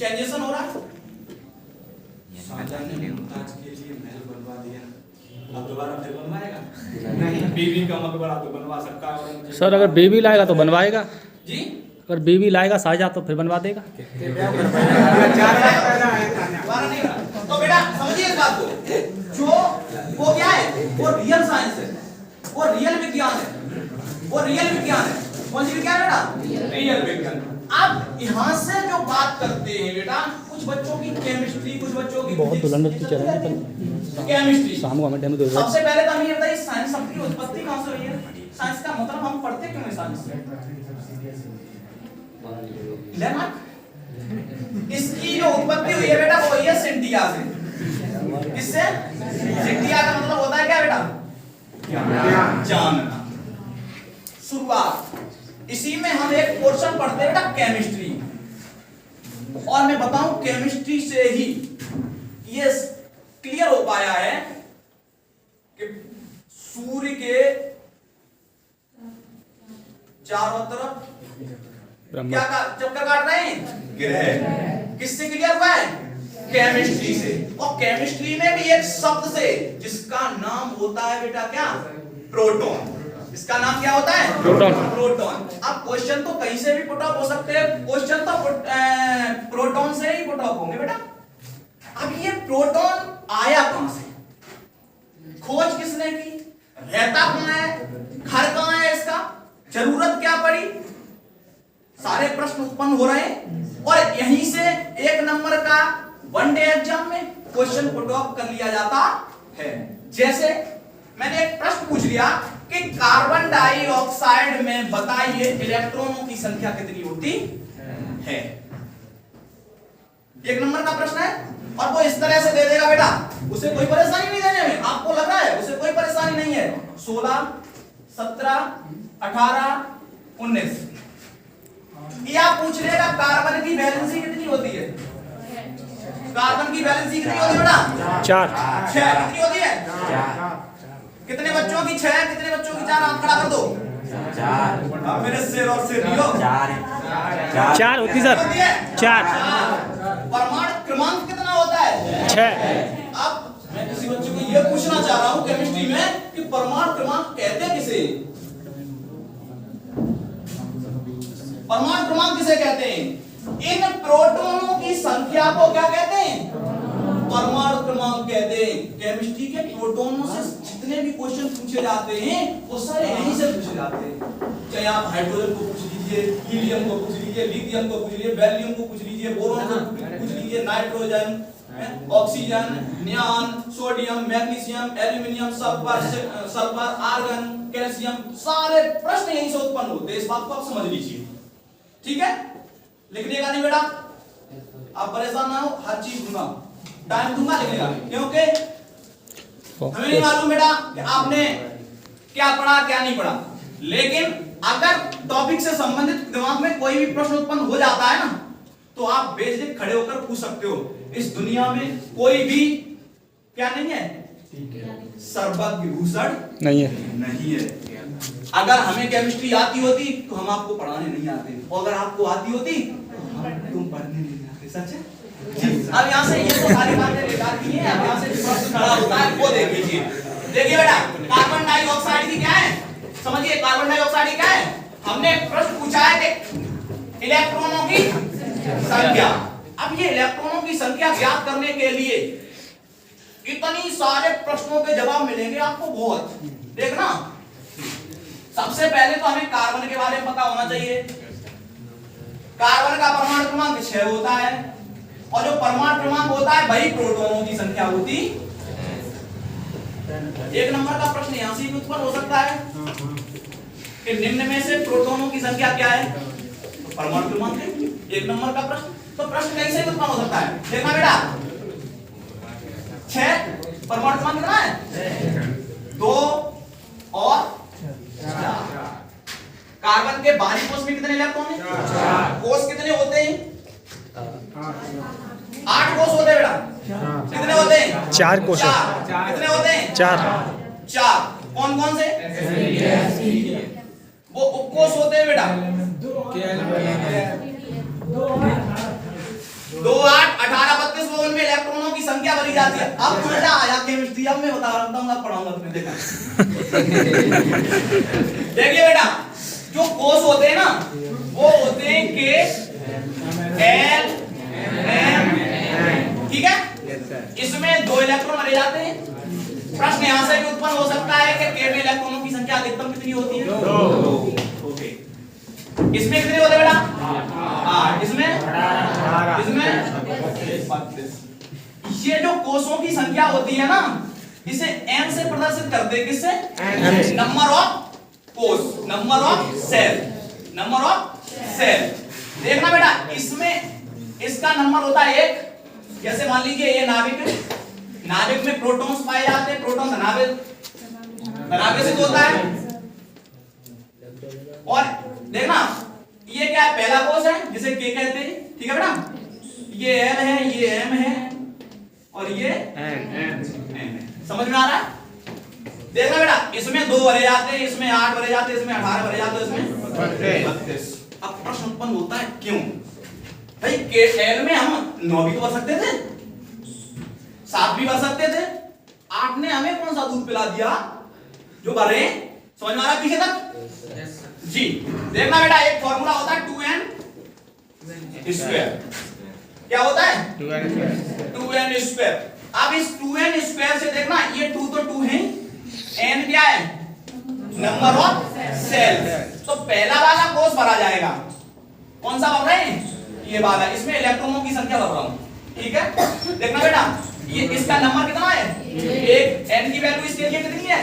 चेंजेशन हो रहा है। आज के लिए महल बनवा दिया, अब दोबारा फिर बनवाएगा नहीं। बीवी का मकबरा तो बनवा सकता है सर, अगर बीवी लाएगा तो बनवाएगा जी, अगर बीवी लाएगा शाहजहाँ तो फिर बनवा देगा। तो बेटा समझिए इस बात को, जो वो क्या है, वो रियल साइंस है, वो रियल विज्ञान है, वो रियल विज्ञान है। कौन सी विज्ञान बेटा? रियल विज्ञान। अब यहाँ से जो बात करते हैं बेटा, कुछ बच्चों की केमिस्ट्री, कुछ बच्चों की बहुत दुलंदर टीचर है केमिस्ट्री। शाम को हमें डेमो दे सबसे पहले तो हम ये बताइए साइंस शब्द की उत्पत्ति कहाँ से हुई है? साइंस का मतलब हम पढ़ते क्यों हैं साइंस? इसकी जो उत्पत्ति हुई है बेटा वो हुई है सिंटिया से। किससे? सिंटिया का मतलब होता है क्या बेटा? जानना। शुरुआत इसी में हम एक पोर्शन पढ़ते हैं बेटा केमिस्ट्री, और मैं बताऊं केमिस्ट्री से ही ये क्लियर हो पाया है कि सूर्य के चारों तरफ क्या चक्कर काट रहे हैं ग्रह। किससे क्लियर हुआ है? केमिस्ट्री से। और केमिस्ट्री में भी एक शब्द से जिसका नाम होता है बेटा क्या? प्रोटॉन। इसका नाम क्या होता है? प्रोटॉन। प्रोटॉन। अब क्वेश्चन तो कहीं से भी पुट अप हो सकते हैं, क्वेश्चन तो प्रोटॉन से ही पुट अप होंगे बेटा। अब ये प्रोटॉन आया कहां से? खोज किसने की? रहता कहां है? घर कहां है इसका? जरूरत क्या पड़ी? सारे प्रश्न उत्पन्न हो रहे हैं, और यहीं से एक नंबर का वन डे एग्जाम में क्वेश्चन पुट अप कर लिया जाता है। जैसे मैंने एक प्रश्न पूछ लिया कि कार्बन डाइऑक्साइड में बताइए इलेक्ट्रॉनों की संख्या कितनी होती है। एक नंबर का प्रश्न है, और वो इस तरह से दे देगा बेटा, उसे कोई परेशानी नहीं देने में। आपको लग रहा है उसे कोई परेशानी नहीं है। 16, 17, 18, 19 या पूछ लेगा कार्बन की वैलेंसी कितनी होती है? कार्बन की वैलेंसी कितनी होती है बेटा? 4। 6। कितनी होती है? कितने बच्चों की 6, कितने बच्चों की 4? हाथ खड़ा कर दो। 4। मेरे सिर और सिर लियो। 4 होती सर। 4। परमाणु क्रमांक कितना होता है? 6। अब मैं किसी बच्चे को यह पूछना चाह रहा हूं केमिस्ट्री में कि परमाणु क्रमांक कहते हैं किसे? परमाणु क्रमांक किसे कहते हैं? इन प्रोटॉनों की संख्या को क्या कहते हैं? परमाणु क्रमांक कहते हैं। केमिस्ट्री के प्रोटॉनों से जितने भी क्वेश्चन पूछे जाते हैं वो सारे यहीं से पूछे जाते हैं। चाहे आप हाइड्रोजन को पूछ लीजिए, हीलियम को पूछ लीजिए, लिथियम को पूछ लीजिए, बेरिलियम को पूछ लीजिए, बोरॉन को पूछ लीजिए, nitrogen, oxygen, neon, sodium, magnesium, aluminium, sulphur, argon, calcium, सारे प्रश्न यहीं से उत्पन्न होते हैं। इस बात को आप समझ लीजिए, ठीक है? लिखने का नहीं बेटा, आप परेशान ना हो, हर चीज दूंगा, टाइम दूंगा लिखने का, क्योंकि हमें नहीं मालूम बेटा कि आपने क्या पढ़ा क्या नहीं पढ़ा। लेकिन अगर टॉपिक से संबंधित दिमाग में कोई भी प्रश्न उत्पन्न हो जाता है ना, तो आप बेझिझक खड़े होकर पूछ सकते हो। इस दुनिया में कोई भी क्या नहीं है, सर्वज्ञ भूषण नहीं है। अगर हमें केमिस्ट्री आती होती तो हम आपको पढ़ाने नहीं आते, और अगर आपको आती होती तो हम तुम पढ़ने नहीं आते। सच है? अब यहाँ से ये तो सारी बातें बेकार की हैं। अब यहाँ से जो प्रश्न खड़ा होता है वो देख लीजिए। देखिए बेटा, कार्बन डाइऑक्साइड की क्या है समझिए। कार्बन डाइऑक्साइड की क्या है? हमने प्रश्न पूछा है कि इलेक्ट्रॉनों की संख्या। अब ये इलेक्ट्रॉनों की संख्या ज्ञात करने के लिए इतनी सारे प्रश्नों के जवाब मिलेंगे आपको बहुत। देखना, सबसे पहले तो हमें कार्बन के बारे में पता होना चाहिए। कार्बन का परमाणु क्रमांक 6 होता है, और जो परमाणु क्रमांक होता है वही प्रोटॉनों की संख्या होती। एक नंबर का प्रश्न यहां से भी उत्पन्न हो सकता है कि निम्न में से प्रोटॉनों की संख्या क्या है? तो परमाणु क्रमांक है। एक नंबर का प्रश्न, तो प्रश्न कहीं से भी उत्पन्न हो सकता है। देखना बेटा, 6 परमाणु क्रमांक कितना है? 2 और 4। कार्बन के बाहरी कोष में कितने इलेक्ट्रॉन हैं? कोष कितने होते हैं? 8 कोष होते हैं बेटा। कितने होते हैं? 4 कोष। कितने होते हैं? 4। कौन कौन से? वो उपकोष होते हैं बेटा। 2 में इलेक्ट्रॉनों की संख्या बढ़ी जाती है। अब मजा आया केमिस्ट्री, अब मैं बता रहा हूँ, पढ़ाऊंगा तुमने देखा। देखिए बेटा, जो कोष होते हैं ना वो होते हैं के एल एम, ठीक है। इसमें 2 इलेक्ट्रॉन भरे जाते हैं। प्रश्न यहां से भी उत्पन्न हो सकता है कि के में इलेक्ट्रॉनों की संख्या अधिकतम कितनी होती है? 2। ओके, इसमें कितने होते हैं बेटा? 8। इसमें 32। ये जो कोषों की संख्या होती है ना, इसे n से प्रदर्शित करते हैं। किससे? नंबर ऑफ कोष, number of cell, number of cell. देखना बेटा, इसमें इसका नंबर होता है 1। जैसे मान लीजिए ये नाभिक में प्रोटॉन्स पाए जाते हैं। प्रोटॉन धनावेशित होता है। और देखना ये क्या है, पहला कोष है जिसे के कहते हैं, ठीक है बेटा। ये एल है, ये एम है और ये एन है। समझ में आ रहा है? देखना बेटा, इसमें 2 भरे जाते हैं, इसमें 8 भरे जाते हैं, इसमें 18 भरे जाते हैं, इसमें 32। अब प्रश्न उत्पन्न होता है क्यों भाई? के एल में हम 9 भी तो भर सकते थे, 7 भी भर सकते थे। 8 ने हमें कौन सा दूध पिला दिया जो भरे? समझ में आ रहा है पीछे तक? जी देखना बेटा, एक फॉर्मूला होता है 2n स्क्वायर। क्या होता है? 2n square. अब इस 2n स्क्वायर से देखना, ये 2 तो 2 है, n क्या है? Number of cell. तो पहला वाला कोष भरा जाएगा। कौन सा भर रहे हैं? ये वाला। इसमें इलेक्ट्रॉनों की संख्या भर रहा हूं, ठीक है। देखना बेटा, ये इसका नंबर कितना है? 1। n की वैल्यू इसके लिए कितनी है?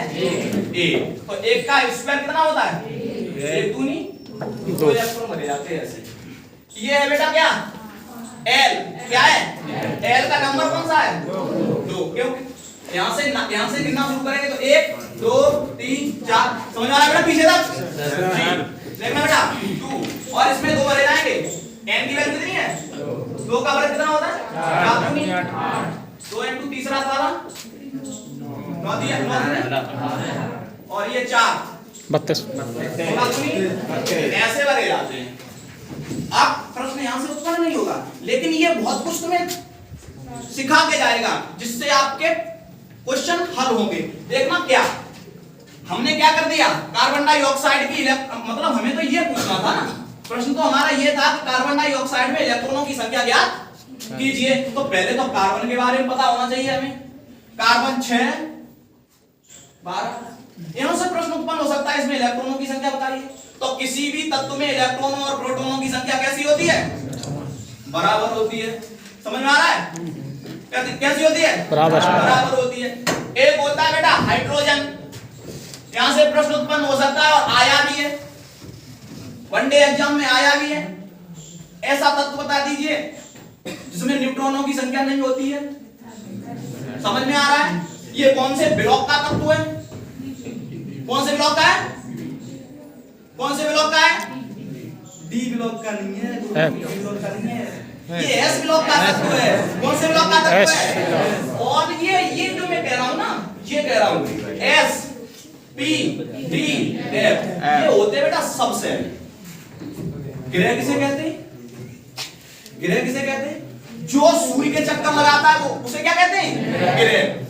1। तो 1 का स्क्वायर कितना होता है? 1 दूनी 2 इलेक्ट्रॉन भरे जाते हैं ऐसे। ये है बेटा क्या? L। क्या है? L का नंबर कौन सा है? 2। क्योंकि यहां से गिनना शुरू करेंगे तो 1 2 3 4। समझ में आ रहा है बेटा पीछे तक? देखना बेटा 2 और इसमें 2 भरे जाएंगे। n की वैल्यू कितनी है? 2 का वर्ग कितना होता है? 4 दूनी 8। 2 इंटू तीसरा वाला 9 और ये 4 32। ऐसे भरे जाते हैं। अब प्रश्न यहां से उत्पन्न नहीं होगा, लेकिन ये बहुत कुछ तुम्हें सिखा के जाएगा जिससे आपके क्वेश्चन हल होंगे। देखना क्या हमने क्या कर दिया, कार्बन डाइऑक्साइड की मतलब हमें तो ये पूछना था ना, प्रश्न तो हमारा ये था कि कार्बन डाइऑक्साइड में इलेक्ट्रॉनों की संख्या ज्ञात कीजिए। तो पहले तो कार्बन के बारे में पता होना चाहिए हमें। कार्बन 6 12 यहां से प्रश्न उत्पन्न हो सकता है, इसमें इलेक्ट्रॉनों की संख्या बताइए। तो किसी भी तत्व में इलेक्ट्रॉनों और प्रोटॉनों की संख्या कैसी होती है? बराबर होती है। समझ में आ रहा है? कैसी होती है? बराबर होती है। एक होता है बेटा हाइड्रोजन, यहां से प्रश्न उत्पन्न हो सकता है और आया भी है, वनडे एग्जाम में आया भी है। ऐसा तत्व बता दीजिए जिसमें न्यूट्रॉनों की संख्या नहीं होती है। समझ में आ रहा है? ये कौन से ब्लॉक का तत्व है? कौन से ब्लॉक का है? कौन से ब्लॉक का है? डी ब्लॉक का नहीं है, डी ब्लॉक का नहीं है, ये एस ब्लॉक का तत्व है। कौन से ब्लॉक का तत्व है? और ये जो मैं कह रहा हूं ना, ये कह रहा हूं एस पी डी एफ, ये होते बेटा सबसेल। ग्रह किसे कहते हैं? ग्रह किसे कहते हैं? जो सूर्य के चक्कर लगाता है वो उसे क्या कहते हैं? ग्रह।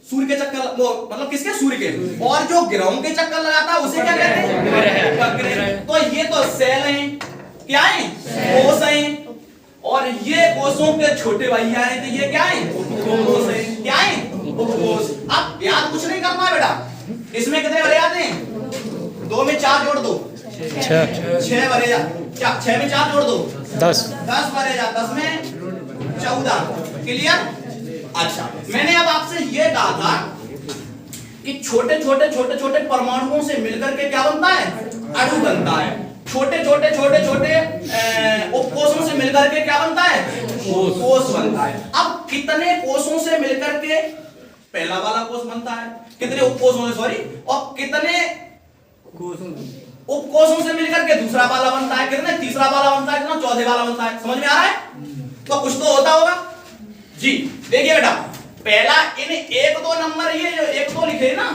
सूर्य के चक्कर वो मतलब किसके? सूर्य के। और जो ग्रहों के चक्कर लगाता है उसे क्या कहते हैं? ग्रह। तो ये तो सेल हैं, क्या है? कोष हैं। और ये कोषों के छोटे भैया हैं, तो ये क्या है? उपकोष हैं। क्या है? उपकोष। अब याद कुछ नहीं करना बेटा, इसमें कितने भरे जाते हैं? 2 में 4 जोड़ दो 6 भरे जा, 6 में 4 जोड़ दो 10 भरे जा, 10 में 14। क्लियर? अच्छा, मैंने अब आपसे ये कहा था कि छोटे छोटे परमाणुओं से मिलकर के क्या बनता है? अणु बनता है। छोटे छोटे उपकोषों से मिलकर के क्या बनता है? कोष बनता है। अब कितने कोषों से मिलकर के पहला वाला कोष बनता है? कितने उपकोषों से, सॉरी, और कितने उपकोषों से मिलकर के दूसरा वाला बनता है? कितने तीसरा वाला बनता है? कितना चौथे वाला बनता है? समझ में आ रहा है? तो कुछ तो होता होगा जी। देखिए बेटा, पहला इन 1-2 नंबर, ये जो 1-2 लिखे ना,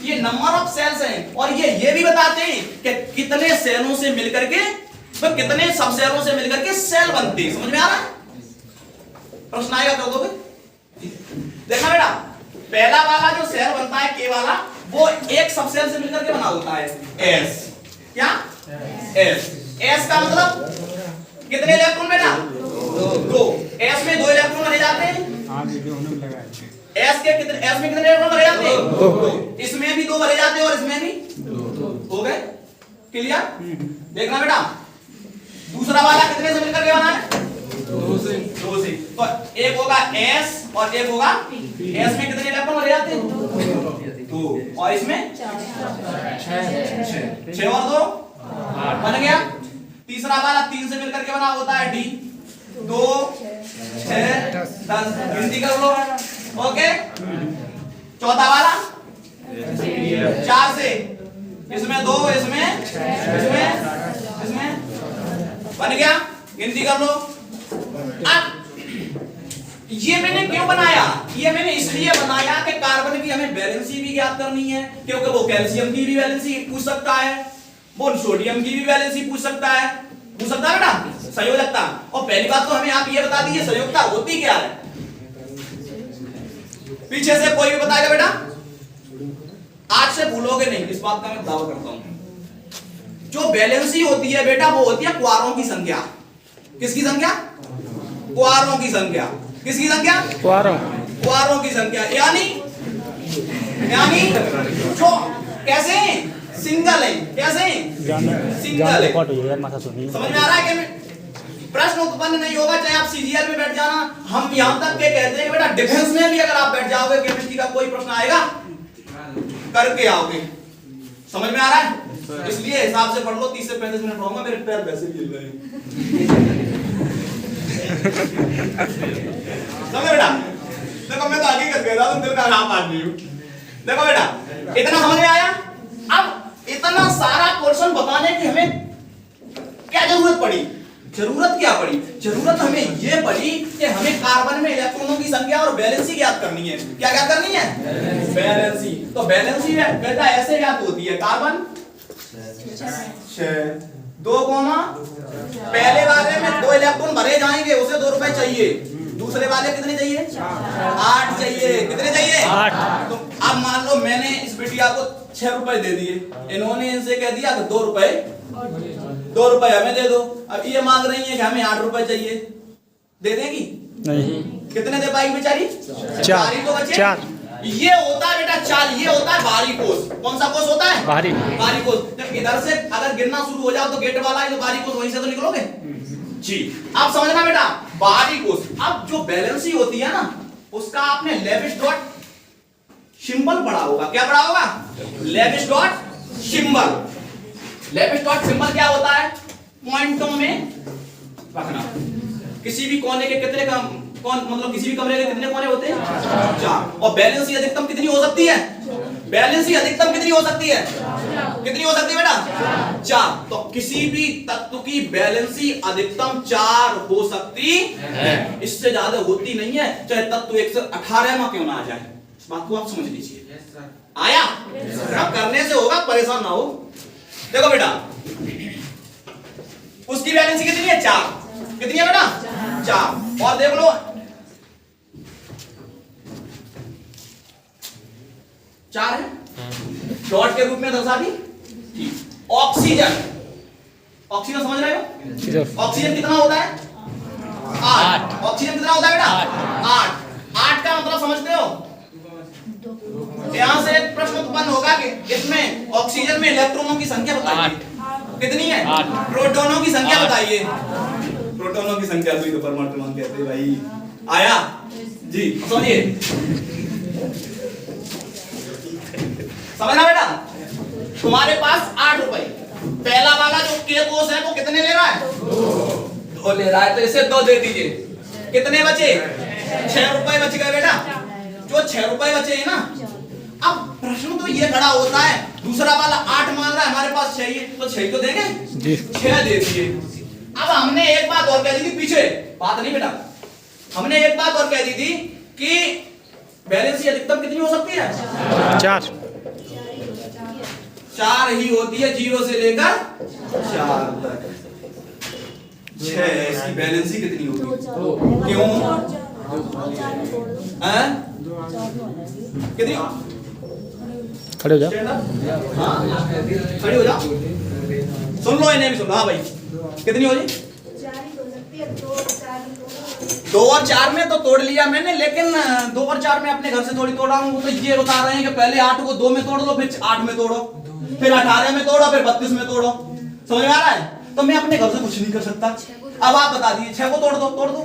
ये नंबर ऑफ सेल्स हैं। और ये भी बताते हैं कि कितने सेलों से मिलकर के, तो कितने सब सेलों से मिलकर के सेल बनते हैं। समझ में आ रहा है? प्रश्न आएगा कर दोगे? देखना बेटा, पहला वाला जो शेल बनता है के वाला, वो एक सबसेल से मिलकर के बना होता है एस। क्या? एस। एस का मतलब कितने इलेक्ट्रॉन बेटा? दो। एस में 2 इलेक्ट्रॉन भरे जाते हैं। एस में कितने इलेक्ट्रॉन भरे जाते हैं? 2। इसमें भी 2 भरे जाते हैं और इसमें भी 2। हो गए? क्लियर? देखना बेटा, दूसरा वाला कितने से मिलकर के बना है? 2 से। तो एक होगा एस और एक होगा एस में कितने इलेक्ट्रॉन भरे जाते हैं? 2। और इसमें 6 और 2 बन गया। तीसरा वाला 3 से मिलकर के बना होता है डी। 2 6 10 गिनती कर लो। ओके। चौथा वाला 4 से, इसमें 2 इसमें बन गया, गिनती कर लो। अब ये मैंने क्यों बनाया? ये मैंने इसलिए बनाया कि कार्बन की हमें वैलेंसी भी ज्ञात करनी है, क्योंकि वो कैल्शियम की भी वैलेंसी पूछ सकता है, वो सोडियम की भी वैलेंसी पूछ सकता है बेटा, संयोजकता। और पहली बात तो हमें आप ये बता दीजिए संयोजकता होती क्या है? पीछे से कोई भी बताएगा बेटा? आज से भूलोगे नहीं, इस बात का मैं दावा करता हूं। जो वैलेंसी होती है बेटा, वो होती है क्वारों की संख्या। किसकी संख्या? क्वारों की संख्या। किसकी संख्या? क्वारों की संख्या। यानी जो कैसे सिंगल है, कैसे सिंगल है। समझ में आ रहा है कि प्रश्न उत्पन्न नहीं होगा चाहे आप सीजीएल में बैठ जाना। हम यहां तक के कहते हैं कि बेटा डिफेंस में भी अगर आप बैठ जाओगे, केमिस्ट्री का कोई प्रश्न आएगा करके आओगे। समझ में आ रहा है? इसलिए हिसाब से पढ़ लो। 30 से 35 मिनट पढ़ूंगा, मेरे पैर वैसे भी हिल रहे हैं। समझ बेटा? देखो मैं तो आगे कर गया था, तुम दिल का काम आदमी हूं। देखो बेटा, इतना समझ में आया? अब इतना सारा पोर्शन बताने की हमें क्या जरूरत पड़ी? जरूरत हमें ये पड़ी कि हमें कार्बन में इलेक्ट्रॉनों की संख्या और वैलेंसी ज्ञात करनी है। क्या करनी है? वैलेंसी। तो वैलेंसी बेटा ऐसे ज्ञात होती है, कार्बन 6 2 पहले वाले में 2 इलेक्ट्रॉन भरे जाएंगे, उसे 2 रुपए चाहिए। दूसरे वाले कितने चाहिए? 8 चाहिए। कितने चाहिए? 8। तो अब मान लो मैंने इस बिटिया को 6 रुपए दे दिए, इन्होंने इनसे कह दिया कि 2 रुपए हमें दे दो। अब ये मांग रही है कि हमें 8 रुपए चाहिए, दे देगी? नहीं। कितने दे पाएगी बेचारी? 4 ही तो बचे। 4 ये होता है बेटा 4। ये होता है बाहरी कोष। कौन सा कोष होता है? बाहरी कोष। जब इधर से अगर गिनना शुरू हो जाओ तो गेट वाला है जो बाहरी कोष, वहीं से तो निकलोगे जी। अब समझना बेटा, बाहरी कोष। अब जो वैलेंसी होती है ना, उसका आपने लेविस डॉट सिंबल पढ़ा होगा। क्या पढ़ा होगा? Lewis dot symbol. Lewis dot symbol क्या होता है? पॉइंटों में रखना। किसी भी कोने के कितने मतलब किसी भी कमरे के कितने कोने होते हैं? 4। और वैलेंसी अधिकतम कितनी हो सकती है? वैलेंसी अधिकतम कितनी हो सकती है? कितनी हो सकती है बेटा? 4। तो किसी भी तत्व की वैलेंसी अधिकतम 4 हो सकती है, इससे ज्यादा होती नहीं है, चाहे तत्व 118 में क्यों ना आ जाए। इस बात को आप समझ लीजिए। आया? अब करने से होगा, परेशान ना हो। देखो बेटा, उसकी वैलेंसी कितनी है? 4। कितनी है बेटा? 4। और देख लो चार है, डॉट के रूप में दर्शा दी। ऑक्सीजन समझ रहे हो? ऑक्सीजन कितना होता है? 8। ऑक्सीजन कितना होता है बेटा? 8 का मतलब समझते हो? यहां से एक प्रश्न उत्पन्न होगा कि इसमें ऑक्सीजन में इलेक्ट्रॉनों की संख्या बताइए। कितनी है? 8। प्रोटॉनों की संख्या बताइए। प्रोटॉनों की संख्या तो परमाणु क्रमांक कहते हैं भाई। आया जी? समझिए, समझना बेटा। तुम्हारे पास 8 रुपए, पहला वाला जो के कोष है वो कितने ले रहा है? 2 ले रहा है, तो इसे 2 दे दीजिए। कितने बचे? 6 रुपए बच गए बेटा। जो 6 रुपए बचे हैं ना, अब प्रश्न तो ये खड़ा होता है, दूसरा वाला 8 मांग रहा है, हमारे पास 6 है, तो 6 तो देंगे? 6 दे दिए। अब हमने एक बात और कह दी थी, पीछे बात नहीं बेटा, हमने एक बात और कह दी थी कि वैलेंसी अधिकतम कितनी हो सकती है? 4 ही होती है, 0 से लेकर 4 तक। 6 इसकी वैलेंसी कितनी होगी? क्यों? हैं? कितनी? खड़े हो जाओ। हाँ खड़ी हो जाओ। सुन लो इन्हें भी सुन लो। हाँ भाई कितनी हो जी? 2 और 4 में तो तोड़ लिया मैंने, लेकिन 2 और 4 में अपने घर से थोड़ी तोड़ा हूँ। तो ये बता रहे हैं कि पहले 8 को 2 में तोड़ दो, फिर 8 में तोड़ो, फिर 18 में तोड़ो, फिर 32 में तोड़ो। समझ में आ रहा है? तो मैं अपने घर से कुछ नहीं कर सकता। अब आप बता दीजिए 6 को तोड़ दो, तोड़ दो।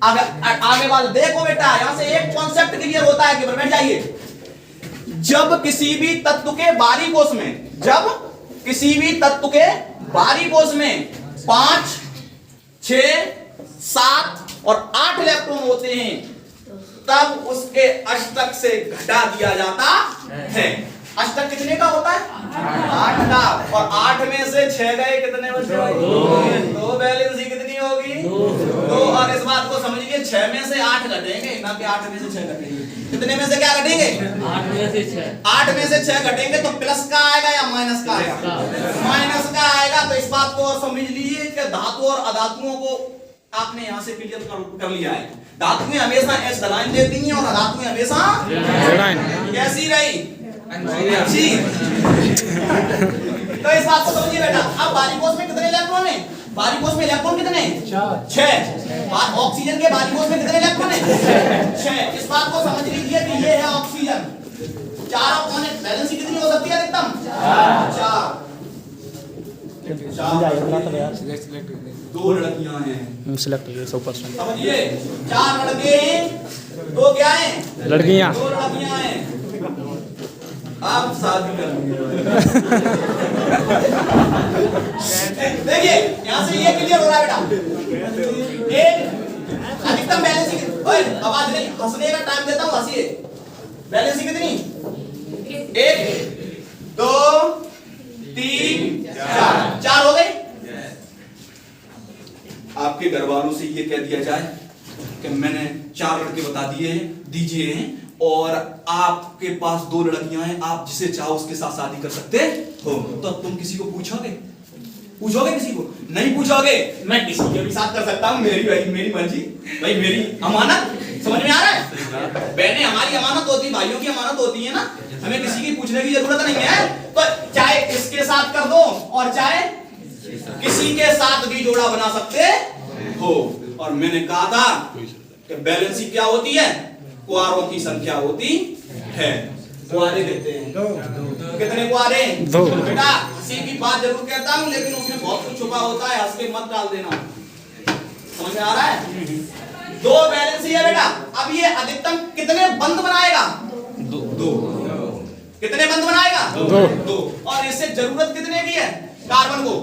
आगे बात देखो बेटा, यहां से एक कॉन्सेप्ट क्लियर होता है कि बैठ जाइए। जब किसी भी तत्व के बाहरी कोष में, जब किसी भी तत्व के बाहरी कोष में 5, 6, 7 और 8 इलेक्ट्रॉन होते हैं, तब उसके अष्टक से घटा दिया जाता है। अष्टक कितने का होता है? 8 का। और 8 में से 6 गए, कितने बचे? 2। बैलेंसी कितनी होगी? 2। और इस बात को समझिए, 6 में से 8 घटेंगे, ना कि 8 में से 6 घटेंगे। कितने में से क्या घटेंगे? 8 में से 6। 8 में से 6 घटेंगे, तो प्लस का आएगा या माइनस का आएगा? माइनस का आएगा। तो इस बात को और समझ लीजिए कि धातु और अधातुओं को आपने यहां से क्लियर कर लिया है। धातुएं हमेशा एस लाइन देती हैं और अधातुएं हमेशा कैसी रही? अच्छी। तो इस बात को समझिए बेटा। अब बाहरी कोष में कितने इलेक्ट्रॉन हैं? बाहरी कोष में इलेक्ट्रॉन कितने? 6। ऑक्सीजन के बाहरी कोष में कितने इलेक्ट्रॉन हैं? 6। इस बात को समझ लीजिए कि ये है ऑक्सीजन। 4 कौन है? बैलेंसी कितनी हो सकती है अधिकतम? 4। 2 लड़कियां हैं। सिलेक्ट हो गए 100%। समझिए, 4 लड़के हैं, 2 क्या हैं? लड़कियां। 2 लड़कियां हैं। आप शादी कर देखिए, यहां से ये क्लियर हो रहा है बेटा। एक अधिकतम बैलेंसी आवाज नहीं, हंसने का टाइम देता हूं, हंसिए। बैलेंसी कितनी? 1, 2, 3, 4। 4 हो गई। आपके घर वालों से ये कह दिया जाए कि मैंने 4 लड़के बता दीजिए हैं और आपके पास 2 लड़कियां हैं, आप जिसे चाहो उसके साथ शादी कर सकते हो, तो तुम किसी को पूछोगे? किसी को नहीं पूछोगे। मैं किसी के भी साथ कर सकता हूं, मेरी मर्जी भाई, मेरी अमानत। समझ में आ रहा है? बहनें हमारी अमानत होती है, भाइयों की अमानत होती है ना, हमें किसी की पूछने की जरूरत नहीं है। तो चाहे इसके साथ कर दो और चाहे किसी के साथ भी जोड़ा बना सकते हो। और मैंने कहा था कि बैलेंसी क्या होती है? कुआरों की संख्या होती है। कुआरे कहते हैं। कितने कुआरे? 2। बेटा हंसी की बात जरूर कहता हूं, लेकिन उसमें बहुत कुछ छुपा होता है, हंस के मत डाल देना। समझ में आ रहा है? 2 बैलेंसी है बेटा। अब ये अधिकतम कितने बंद बनाएगा? 2। कितने बंद बनाएगा? 2। और इससे जरूरत कितने की है कार्बन को?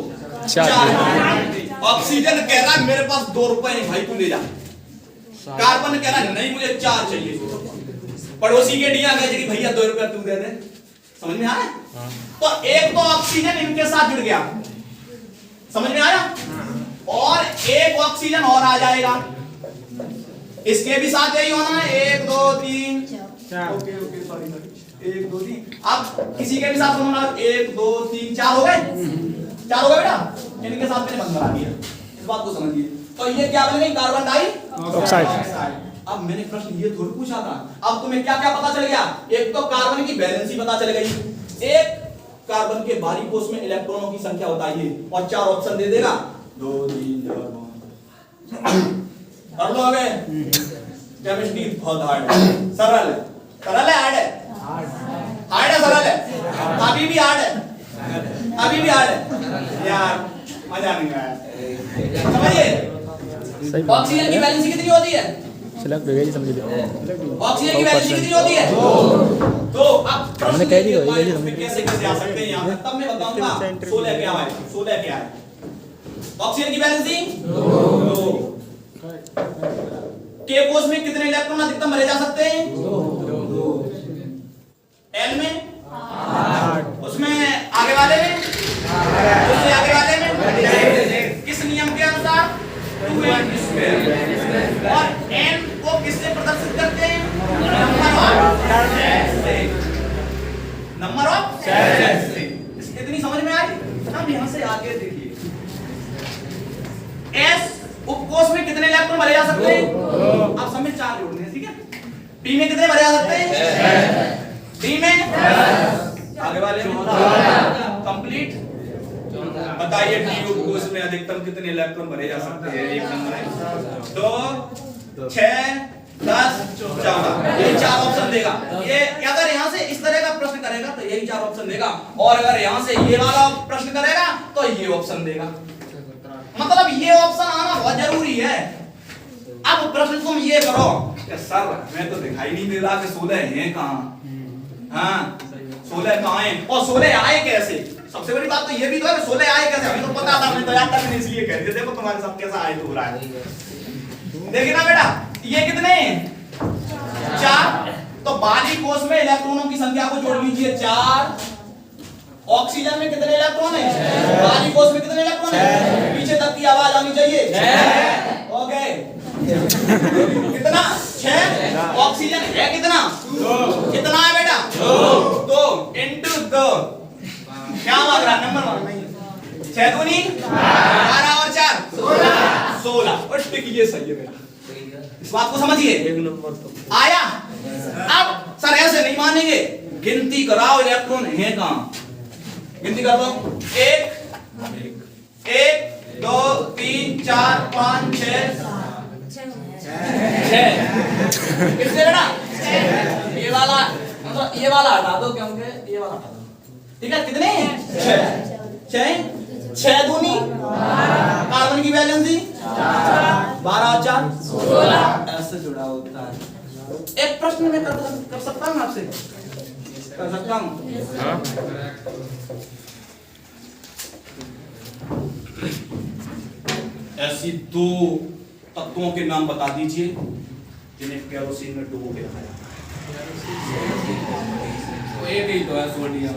4। ऑक्सीजन कह रहा है मेरे पास 2 रुपए नहीं भाई, तू ले जा। कार्बन कह रहा है नहीं मुझे 4 चाहिए। पड़ोसी के दिया गया जी भैया 2 रुपए तू दे दे। समझ में आ रहा है? तो एक तो ऑक्सीजन इनके साथ जुड़ गया, समझ में आया? और एक ऑक्सीजन और आ जाएगा, इसके भी साथ यही होना है। 1, 2, 3, 4। Okay sorry 1, 2, 3। अब किसी के भी साथ होना 1, 2, 3, 4 हो गए। 4 हो गए बेटा। इनके साथ मैंने बंद करा दिया। इस बात को समझिए। तो ये क्या बन गई? Carbon dioxide. अब मैंने प्रश्न ये थोड़ी पूछा था, अब तुम्हें क्या क्या पता चल गया? एक तो कार्बन की बैलेंसी पता चल गई, एक कार्बन के बाहरी कोष में इलेक्ट्रॉनों की संख्या बताइए, और 4 ऑप्शन दे देगा। 2, 3, 4, 5। कर लो आगे। केमिस्ट्री बहुत हार्ड है। सरल है, हार्ड है? हार्ड है, सरल है? अभी भी हार्ड है, अभी भी हार्ड है यार, मजा नहीं आया। समझिए, ऑक्सीजन की बैलेंसी कितनी होती है? सिलेक्ट हो गई, समझ लो। ऑक्सीजन की बैलेंसी कितनी होती है? 2। अब हमने कह दी होगी जल्दी, हमने कैसे आ सकते हैं यहां तक, तब मैं बताऊंगा। 16 क्या है? 16 क्या है? ऑक्सीजन की बैलेंसी 2। के कोष में कितने इलेक्ट्रॉन अधिकतम भरे जा सकते हैं? 2। एल में 8। उसमें आगे वाले में, उससे आगे वाले में किस नियम के अनुसार? 2n²। और n को किससे प्रदर्शित करते हैं? नंबर ऑफ सेल्स से। इतनी समझ में आई? अब यहां से आगे देखिए, S उपकोष में कितने इलेक्ट्रॉन भरे जा सकते हैं? आप समझ पी में कितने भरे जा सकते हैं? डी में आगे वाले कंप्लीट। बताइए डी कोष में अधिकतम कितने इलेक्ट्रॉन भरे जा सकते हैं? एक नंबर है 2 6 10 14। ये 4 ऑप्शन देगा। ये अगर यहाँ से इस तरह का प्रश्न करेगा तो यही 4 ऑप्शन देगा, और अगर यहाँ से ये वाला प्रश्न करेगा तो ये ऑप्शन देगा। मतलब ये ऑप्शन आना बहुत जरूरी है। अब प्रश्न तुम ये करो कि सर मैं तो दिखाई नहीं दे रहा कि 16 हैं कहाँ। हाँ 16 कहाँ हैं और 16 आए कैसे? सबसे बड़ी बात तो ये भी तो है कि 16 आए कैसे? हमें तो पता था, मैं तो याद तक नहीं, इसलिए कह दिया। देखो तुम्हारे साथ कैसा आए तो हो रहा है। देखिए ना बेटा, ये कितने 4। तो बाहरी कोष में इलेक्ट्रॉनों की संख्या को जोड़ लीजिए 4। ऑक्सीजन में कितने इलेक्ट्रॉन है? बाहरी कोष में कितने इलेक्ट्रॉन है? पीछे तक की आवाज आनी चाहिए। ओके कितना? 6। ऑक्सीजन है कितना? 2। कितना है बेटा? 2 इंटू 2। क्या मांग रहा? नंबर मांग रहा है। 6 दूनी 12 और 4 16। और टिकिए सही है बेटा, इस बात को समझिए। एक नंबर तो आया। अब सर ऐसे नहीं मानेंगे, गिनती कराओ इलेक्ट्रॉन है कहाँ? गिनती कर दो। 1 2 3 4 5 6 कितने बेटा? ये वाला मतलब ये वाला हटा दो, क्योंकि ये वाला हटा दो। ठीक है कितने? 6 दूनी कार्बन की वैलेंसी 12 और 4 16। ऐसे जुड़ा होता है। एक प्रश्न में कर सकता हूँ आपसे? कर सकता हूँ। ऐसी 2 तत्वों के नाम बता दीजिए जिन्हें केरोसिन में डुबो के रखा जाता है। एक ही तो है सोडियम।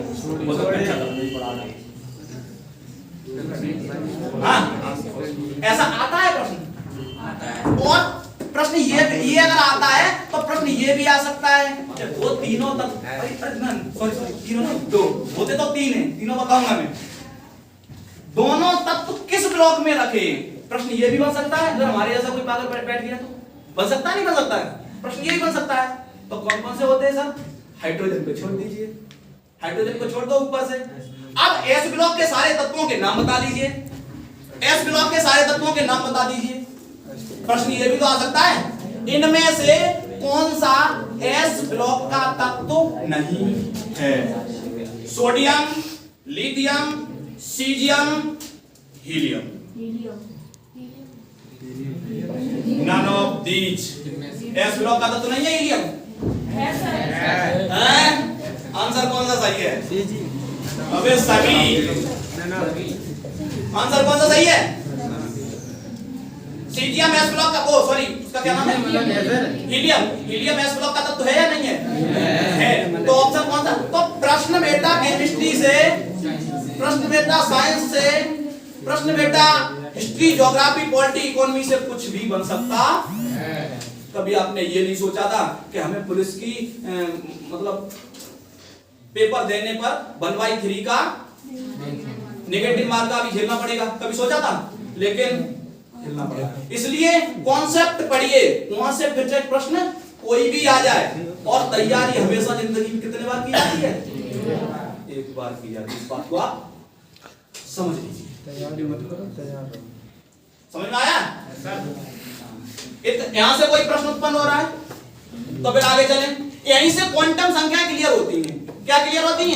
हाँ ऐसा आता है प्रश्न। और प्रश्न ये अगर आता है तो प्रश्न ये भी आ सकता है कि वो तीनों सॉरी तीनों नहीं, 2 होते तो 3 हैं, तीनों बताऊंगा मैं। दोनों तत्व किस ब्लॉक में रखे? प्रश्न ये भी बन सकता है। अगर हमारे जैसा कोई पागल बैठ गया तो बन सकता है, नहीं बन सकता है? प्रश्न ये भी बन सकता है। तो कौन कौन से होते हैं सर? हाइड्रोजन को छोड़ दीजिए, हाइड्रोजन को छोड़ दो ऊपर से। अब एस ब्लॉक के सारे तत्वों के नाम बता दीजिए। एस ब्लॉक के सारे तत्वों के नाम बता दीजिए। प्रश्न ये भी तो आ सकता है, इनमें से कौन सा एस ब्लॉक का तत्व नहीं है? Sodium, lithium, caesium, helium. None of these s block का तत्व नहीं है हीलियम। आंसर कौन सा सही है? अबे सभी। आंसर कौन सा सही है? सीजियम एस ब्लॉक का, ओ सॉरी उसका क्या नाम है? हीलियम। हीलियम एस ब्लॉक का तत्व है या नहीं है? है। तो ऑप्शन कौन सा? तो प्रश्न बेटा केमिस्ट्री से, प्रश्न बेटा साइंस से, प्रश्न बेटा हिस्ट्री, ज्योग्राफी, पॉलिटी, इकोनॉमी से कुछ भी बन सकता। कभी आपने ये नहीं सोचा था कि हमें पुलिस की मतलब पेपर देने पर 1/3 का नेगेटिव मार्क का भी झेलना पड़ेगा? कभी सोचा था? लेकिन झेलना पड़ेगा। इसलिए कॉन्सेप्ट पढ़िए, वहां से फिर चाहे प्रश्न कोई भी आ जाए। और तैयारी हमेशा जिंदगी में कितने बार की जाती है? एक बार की जाती है। इस बात को आप समझ लीजिए। तैयारी मत करो, तैयार रहो। समझ में आया? यहां से कोई प्रश्न उत्पन्न हो रहा है तो फिर आगे चलें। यहीं से क्वांटम संख्या क्लियर होती है। क्या क्लियर होती है?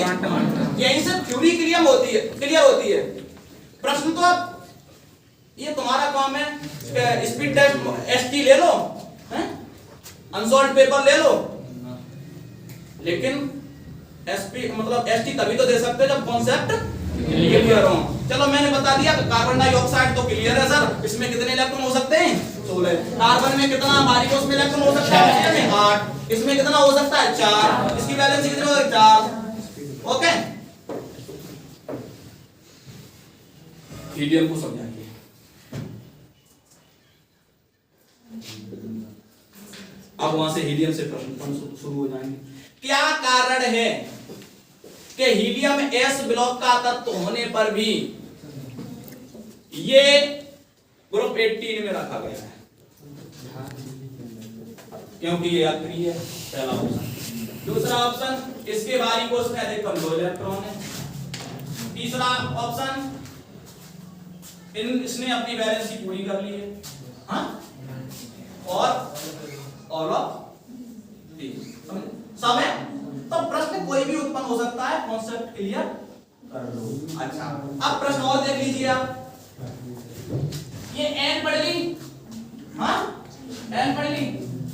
यहीं से थ्योरी क्लियर होती है। प्रश्न तो ये तुम्हारा काम है, स्पीड टेस्ट एसटी ले लो, अनसॉल्व्ड पेपर ले लो, लेकिन एसपी मतलब एसटी तभी तो दे सकते हो जब कॉन्सेप्ट क्लियर हो। चलो मैंने बता दिया कार्बन डाइऑक्साइड तो क्लियर है सर, इसमें कितने इलेक्ट्रॉन हो सकते हैं? 16। कार्बन में कितना बाहरी कोष में इलेक्ट्रॉन हो सकता है? 8। इसमें कितना हो सकता है? 4। इसकी वैलेंसी कितनी हो सकती है? 4। ओके, हीलियम को समझाइए। अब वहां से हीलियम से प्रश्न शुरू हो जाएंगे। क्या कारण है कि हीलियम एस ब्लॉक का तत्व होने पर भी ये ग्रुप 18 में रखा गया है? क्योंकि ये अक्रिय है, पहला ऑप्शन। दूसरा ऑप्शन, इसके बाहरी कोश में अधिकतम 2 इलेक्ट्रॉन है। तीसरा ऑप्शन, इसने अपनी वैलेंसी पूरी कर ली है, हाँ, और ऑल ऑफ सब है। तो प्रश्न कोई भी उत्पन्न हो सकता है, कॉन्सेप्ट क्लियर कर लो। अच्छा, अब प्रश्न और देख लीजिए आप, ये n पढ़ ली, हाँ, n पढ़ ली,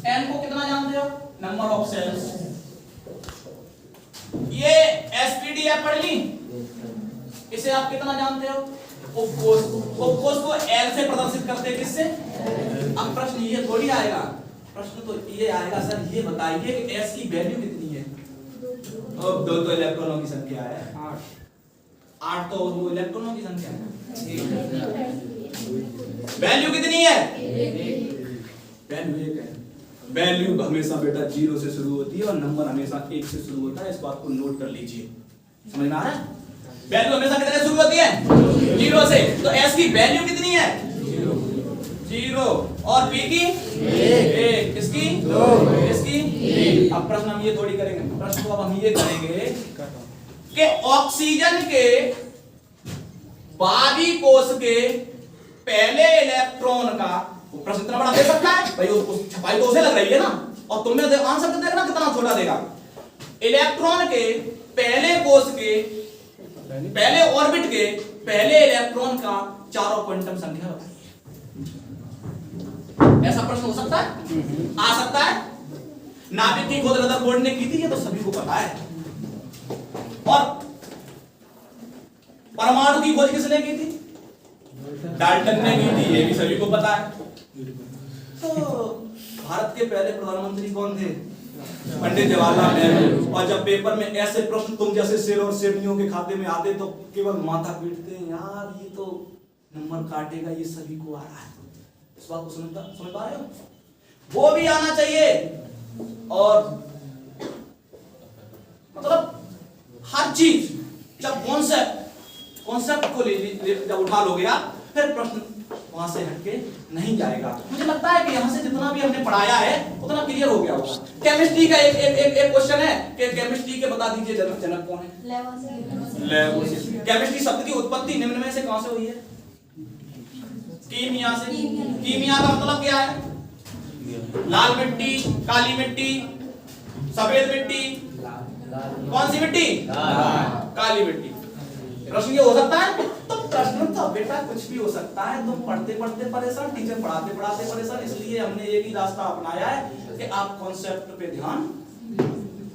n को कितना जानते हो, नंबर ऑफ सेल्स। ये SPDF पढ़ ली, इसे आप कितना जानते हो, उपकोष। उपकोष को L से प्रदर्शित करते हैं, किससे। अब प्रश्न ये थोड़ी आएगा, प्रश्न तो ये आएगा, सर ये बताइए कि S की वैल्यू कितनी है। अब 2 इलेक्ट्रॉनों की संख्या है, 8 तो वो इलेक्ट्रॉनों की संख्या है। वैल्यू कितनी है, वैल्यू 1 है। वैल्यू हमेशा बेटा 0 से शुरू होती है और नंबर हमेशा 1 से शुरू होता है, इस बात को नोट कर लीजिए, समझ में आ रहा है। वैल्यू हमेशा कितने से शुरू होती है, 0 से। तो S की वैल्यू कितनी है, 0, और P की 1, इसकी 2, इसकी। अब प्रश्न हम ये थोड़ी करेंगे, प्रश्न को अब हम ये करेंगे कि ऑक्सीजन के बाहरी कोश के पहले इलेक्ट्रॉन का, प्रश्न इतना बड़ा दे सकता है भाई, उसको छपाई तो उसे लग रही है ना, और तुम्हें आंसर तो देखना कितना छोटा देगा। इलेक्ट्रॉन के पहले कोश के पहले ऑर्बिट के पहले इलेक्ट्रॉन का चारों क्वांटम संख्या बताइए। ऐसा प्रश्न हो सकता है, आ सकता है। नाभिक की खोज रदरफोर्ड ने की थी, ये तो सभी को पता है। और परमाणु की खोज किसने की थी, डाल्टन ने की थी, ये भी सभी को पता है। तो भारत के पहले प्रधानमंत्री कौन थे, पंडित जवाहरलाल नेहरू। और जब पेपर में ऐसे प्रश्न तुम जैसे शेर और शेरनियों के खाते में आते तो केवल माथा पीटते हैं, यार ये तो नंबर काटेगा, ये सभी को आ रहा है। इस बात को समझ पा रहे हो, वो भी आना चाहिए। और मतलब हर चीज जब कॉन्सेप्ट को जब उठा लोगे आप, फिर प्रश्न वहां से हटके नहीं जाएगा। मुझे लगता है कि यहाँ से जितना भी हमने पढ़ाया है उतना क्लियर हो गया होगा। केमिस्ट्री का एक क्वेश्चन है कि केमिस्ट्री के बता दीजिए जनक कौन है। लेवोसिस। केमिस्ट्री शब्द की उत्पत्ति निम्न में से कहां से हुई है, कीमिया से। कीमिया का मतलब क्या है, लाल मिट्टी, काली मिट्टी, सफेद मिट्टी, कौन सी मिट्टी, काली मिट्टी। प्रश्न ये हो सकता है, तो प्रश्न तो बेटा कुछ भी हो सकता है। तुम पढ़ते पढ़ते परेशान, टीचर पढ़ाते पढ़ाते परेशान, इसलिए हमने एक ही रास्ता अपनाया है कि आप कॉन्सेप्ट पे ध्यान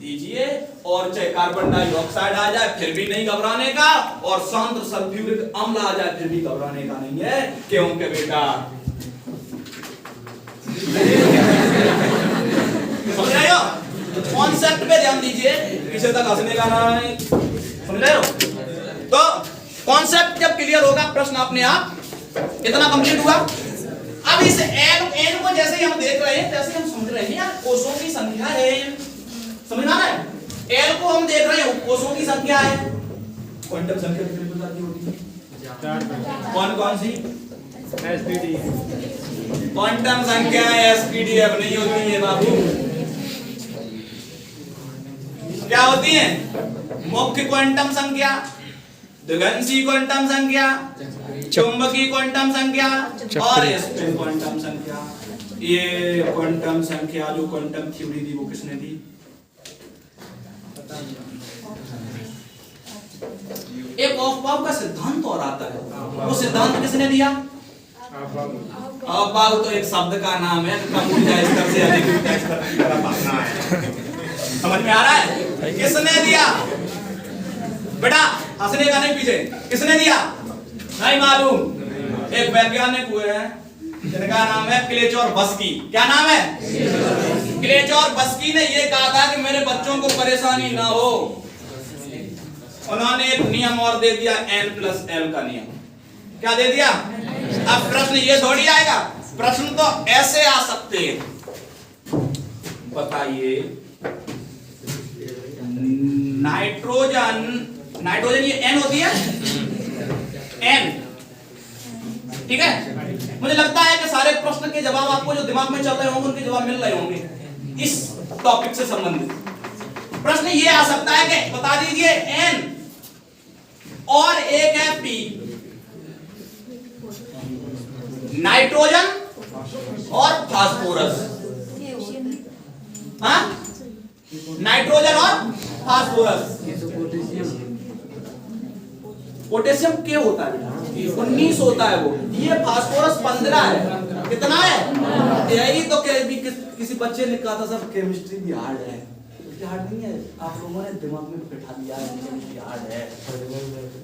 दीजिए, और चाहे कार्बन डाइऑक्साइड आ जाए फिर भी नहीं घबराने का, और सांद्र सल्फ्यूरिक अम्ल आ जाए फिर भी घबराने का नहीं है। क्योंकि बेटा समझ रहे हो, कॉन्सेप्ट पे ध्यान दीजिए, किसी तक हंसने का नहीं, समझ रहे हो। तो कॉन्सेप्ट जब क्लियर होगा, प्रश्न अपने आप इतना कंप्लीट हुआ। अब इस n को जैसे ही हम देख रहे हैं तैसे हम समझ रहे हैं यार कोषों की संख्या है, समझ में आ रहा है। l को हम देख रहे हैं, कोषों की संख्या है। क्वांटम संख्या कितने प्रकार की होती है, कौन कौन सी, एसपीडी। क्वांटम संख्या एसपीडीएफ नहीं होती है बाबू। क्या होती है, मुख्य क्वांटम संख्या, द्विघंसी क्वांटम संख्या, चुंबकीय क्वांटम संख्या और स्पिन क्वांटम संख्या। ये क्वांटम संख्या जो क्वांटम थ्योरी दी वो किसने दी, एक ऑफ का सिद्धांत और आता है, वो सिद्धांत किसने दिया, अफबाऊ तो एक शब्द का नाम है, कम ऊर्जा स्तर से अधिक ऊर्जा स्तर की तरफ बढ़ना है। समझ में आ रहा है, किसने दिया बेटा, हंसने का नहीं पीछे, किसने दिया नहीं मालूम। एक वैज्ञानिक हुए हैं जिनका नाम है क्लेचोर-बस्की। क्या नाम है, क्लेचोर-बस्की ने ये कहा था कि मेरे बच्चों को परेशानी ना हो, उन्होंने एक नियम और दे दिया, n+l का नियम। क्या दे दिया। अब प्रश्न ये थोड़ी आएगा, प्रश्न तो ऐसे आ सकते हैं, बताइए नाइट्रोजन ये n होती है, n, ठीक है। मुझे लगता है कि सारे प्रश्न के जवाब आपको जो दिमाग में चल रहे होंगे उनके जवाब मिल रहे होंगे। इस टॉपिक से संबंधित प्रश्न ये आ सकता है कि बता दीजिए N और एक है P, नाइट्रोजन और फास्फोरस। हाँ, नाइट्रोजन और फास्फोरस। पोटेशियम के होता है बेटा 19 होता है वो, ये फास्फोरस 15 है। कितना है? यही तो किसी बच्चे ने कहा था सर केमिस्ट्री भी हार्ड है। हार्ड नहीं है, आप लोगों ने दिमाग में बैठा दिया है केमिस्ट्री हार्ड है।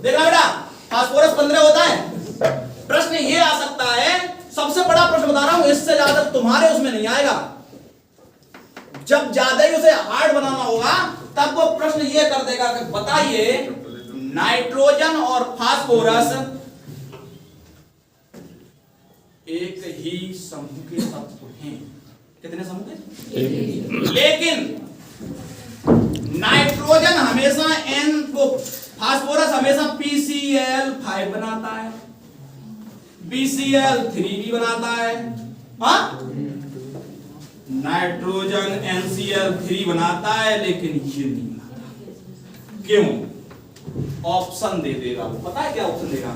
देखना बेटा, फास्फोरस 15 होता है। प्रश्न ये आ सकता है, सबसे बड़ा प्रश्न बता रहा हूं, इससे ज्यादा तुम्हारे उसमें नहीं आएगा। जब ज्यादा ही उसे हार्ड बनाना होगा तब वो प्रश्न ये कर देगा कि बताइए नाइट्रोजन और फास्फोरस एक ही समूह के तत्व हैं। कितने समूह के? लेकिन नाइट्रोजन हमेशा N को, फास्फोरस हमेशा PCl5 बनाता है, BCl3 भी बनाता है। हाँ, नाइट्रोजन NCl3 बनाता है लेकिन ये नहीं बनाता। क्यों? ऑप्शन दे देगा वो। पता है क्या ऑप्शन देगा?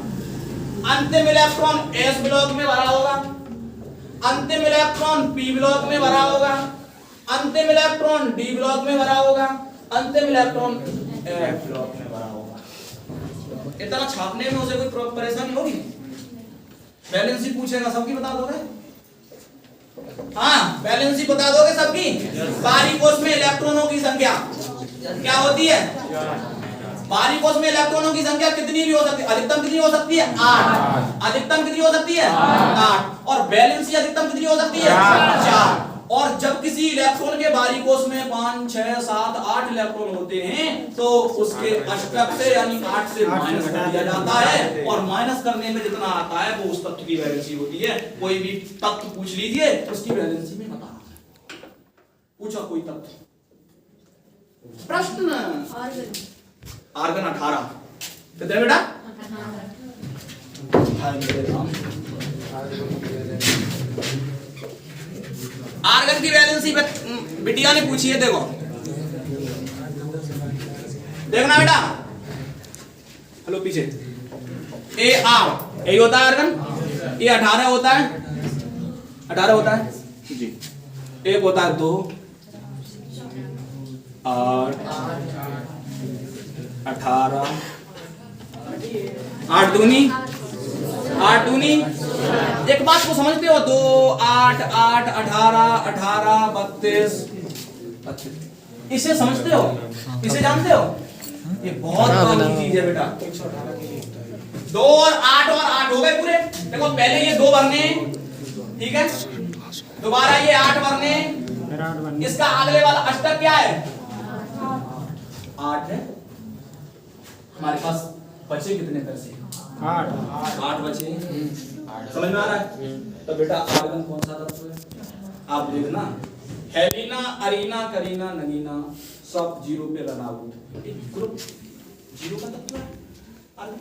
अंतिम इलेक्ट्रॉन S ब्लॉक में भरा होगा, अंतिम इलेक्ट्रॉन P ब्लॉक में भरा होगा, अंतिम इलेक्ट्रॉन D ब्लॉक में भरा होगा, अंतिम इलेक्ट्रॉन F ब्लॉक में भरा होगा। इतना छापने में उसे कोई परेशानी होगी? बैलेंसी पूछेगा, सबकी बता दोगे? हाँ, बैलेंसी बता दोगे सबकी? बाहरी कोश में इलेक्ट्रॉनों की संख्या क्या होती है? बाहरी कोश में इलेक्ट्रॉनों की संख्या कितनी भी हो सकती है? अधिकतम कितनी हो सकती है? 8। अधिकतम कितनी हो सकती है? 8। और बैलेंसी अधिकतम कितनी हो सकती है? 4। और जब किसी इलेक्ट्रॉन के बाहरी कोश में 5, 6, 7, 8 इलेक्ट्रॉन होते हैं तो उसके अष्टक से यानी 8 से माइनस कर दिया जाता है, और माइनस करने में जितना आता है वो उस तत्व की वैलेंसी होती है। कोई भी तत्व पूछ लीजिए उसकी वैलेंसी में बता, पूछो कोई तत्व। प्रश्न आर्गन 18 कितने बेटा? आर्गन की वैलेंसी बिटिया ने पूछी है, देखो देखना बेटा। हेलो पीछे AR यही होता है आर्गन, ये 18 होता है, 18 होता है जी। एक होता है 2, 8, 18, 8 दूनी 8 दूनी। एक बात को समझते हो? 2, 8, 8, 18, 18, 32, 32। इसे समझते हो? इसे जानते हो? ये बहुत काम की चीज है बेटा। 2 और 8 हो गए पूरे। देखो पहले ये 2 भरने, ठीक है, दोबारा ये 8 भरने, इसका अगले वाला अष्टक क्या है? 8 है। हमारे पास बचे कितने पैसे? 8 बचे। समझ में आ रहा है? तो बेटा आर्गन कौन सा तत्व है? आप देखना, हेलिना, अरीना, करीना, नगीना सब 0 पे रन आउट। एक ग्रुप 0 का तत्व है आर्गन।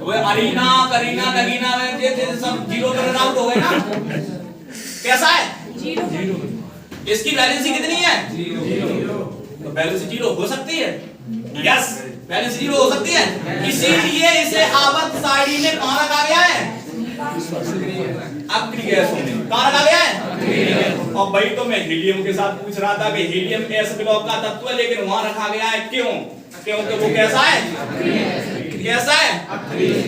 वो अरीना, करीना, नगीना में ये सब 0 पे रन आउट हो गए ना? कैसा है? 0। इसकी वैलेंसी कितनी है? 0। तो वैलेंसी 0 हो सकती है? यस, वैलेंसी 0 हो सकती है। इसीलिए इसे आवर्त सारणी में कहां रखा गया है? अक्रिय गैसों में। कहां रखा गया है? और भाई तो मैं हीलियम के साथ पूछ रहा था कि हीलियम S ब्लॉक का तत्व है, लेकिन वहां रखा गया है। क्यों? क्योंकि वो कैसा है? कैसा है?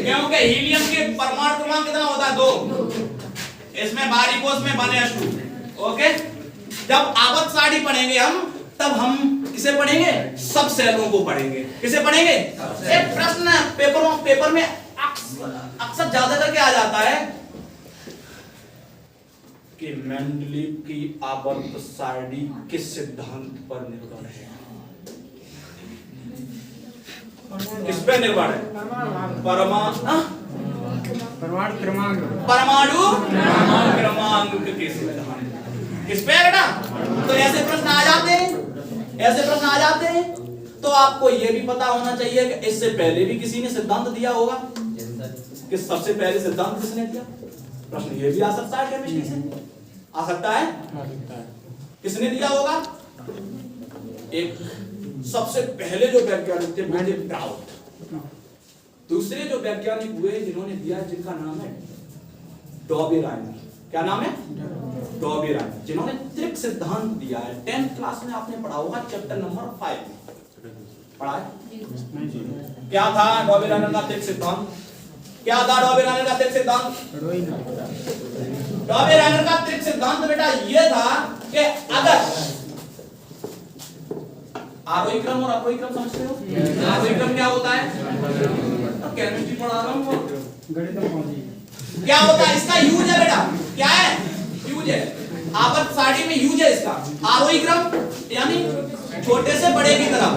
क्योंकि हीलियम के परमाणु क्रमांक कितना होता है? 2। इसमें बाहरी कोश में 1s2। ओके, जब आवर्त सारणी पढ़ेंगे हम, तब हम किसे पढ़ेंगे? सब सेलों को पढ़ेंगे। किसे पढ़ेंगे? एक प्रश्न पेपर में अक्सर ज्यादा करके आ जाता है कि मेंडलीव की आवर्त सारणी किस सिद्धांत पर निर्भर है? किस पे निर्भर है? परमाणु क्रमांक के सिद्धांत। किस पे है बेटा? तो ऐसे प्रश्न आ जाते हैं, ऐसे प्रश्न आ जाते हैं। तो आपको यह भी पता होना चाहिए कि इससे पहले भी किसी ने सिद्धांत दिया होगा। कि सबसे पहले सिद्धांत किसने दिया? प्रश्न ये भी आ सकता है केमिस्ट्री से, आ सकता है। किसने दिया होगा? एक सबसे पहले जो वैज्ञानिक थे वो थे ब्राउट। दूसरे जो वैज्ञानिक हुए जिन्होंने दिया, जिनका नाम है डॉबेराइनर। क्या नाम है? डॉबेराइनर, जिन्होंने त्रिक सिद्धांत दिया है। 10th क्लास में आपने पढ़ा होगा, चैप्टर नंबर 5 पढ़ा है? क्या था डॉबेराइनर का त्रिक सिद्धांत? क्या था डॉबेराइनर का त्रिक सिद्धांत? डॉबेराइनर का त्रिक सिद्धांत बेटा ये था कि अगर आरोही क्रम और अपरोही क्रम समझते हो? आरोही क्रम क्या होता है? तो केमिस्ट्री पढ़ा रहा हूं, क्या होता है इसका? यूज है बेटा। क्या है? यूज है। आवर्त सारणी में यूज है इसका। आरोही क्रम यानी छोटे से बड़े की तरफ।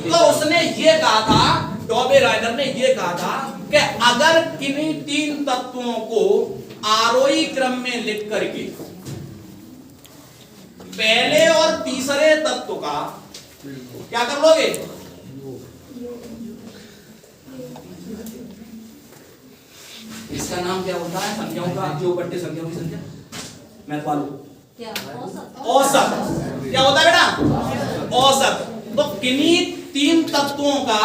तो उसने ये कहा था, डॉबेराइनर ने ये कहा था कि अगर किन्हीं 3 तत्वों को आरोही क्रम में लिख करके पहले और तीसरे तत्व का क्या कर लोगे? इसका नाम क्या होता है? संख्याओं का जो बट्टे संख्याओं की संख्या, मैथ वालों, औसत। क्या होता है बेटा? औसत। तो किन्हीं 3 तत्वों का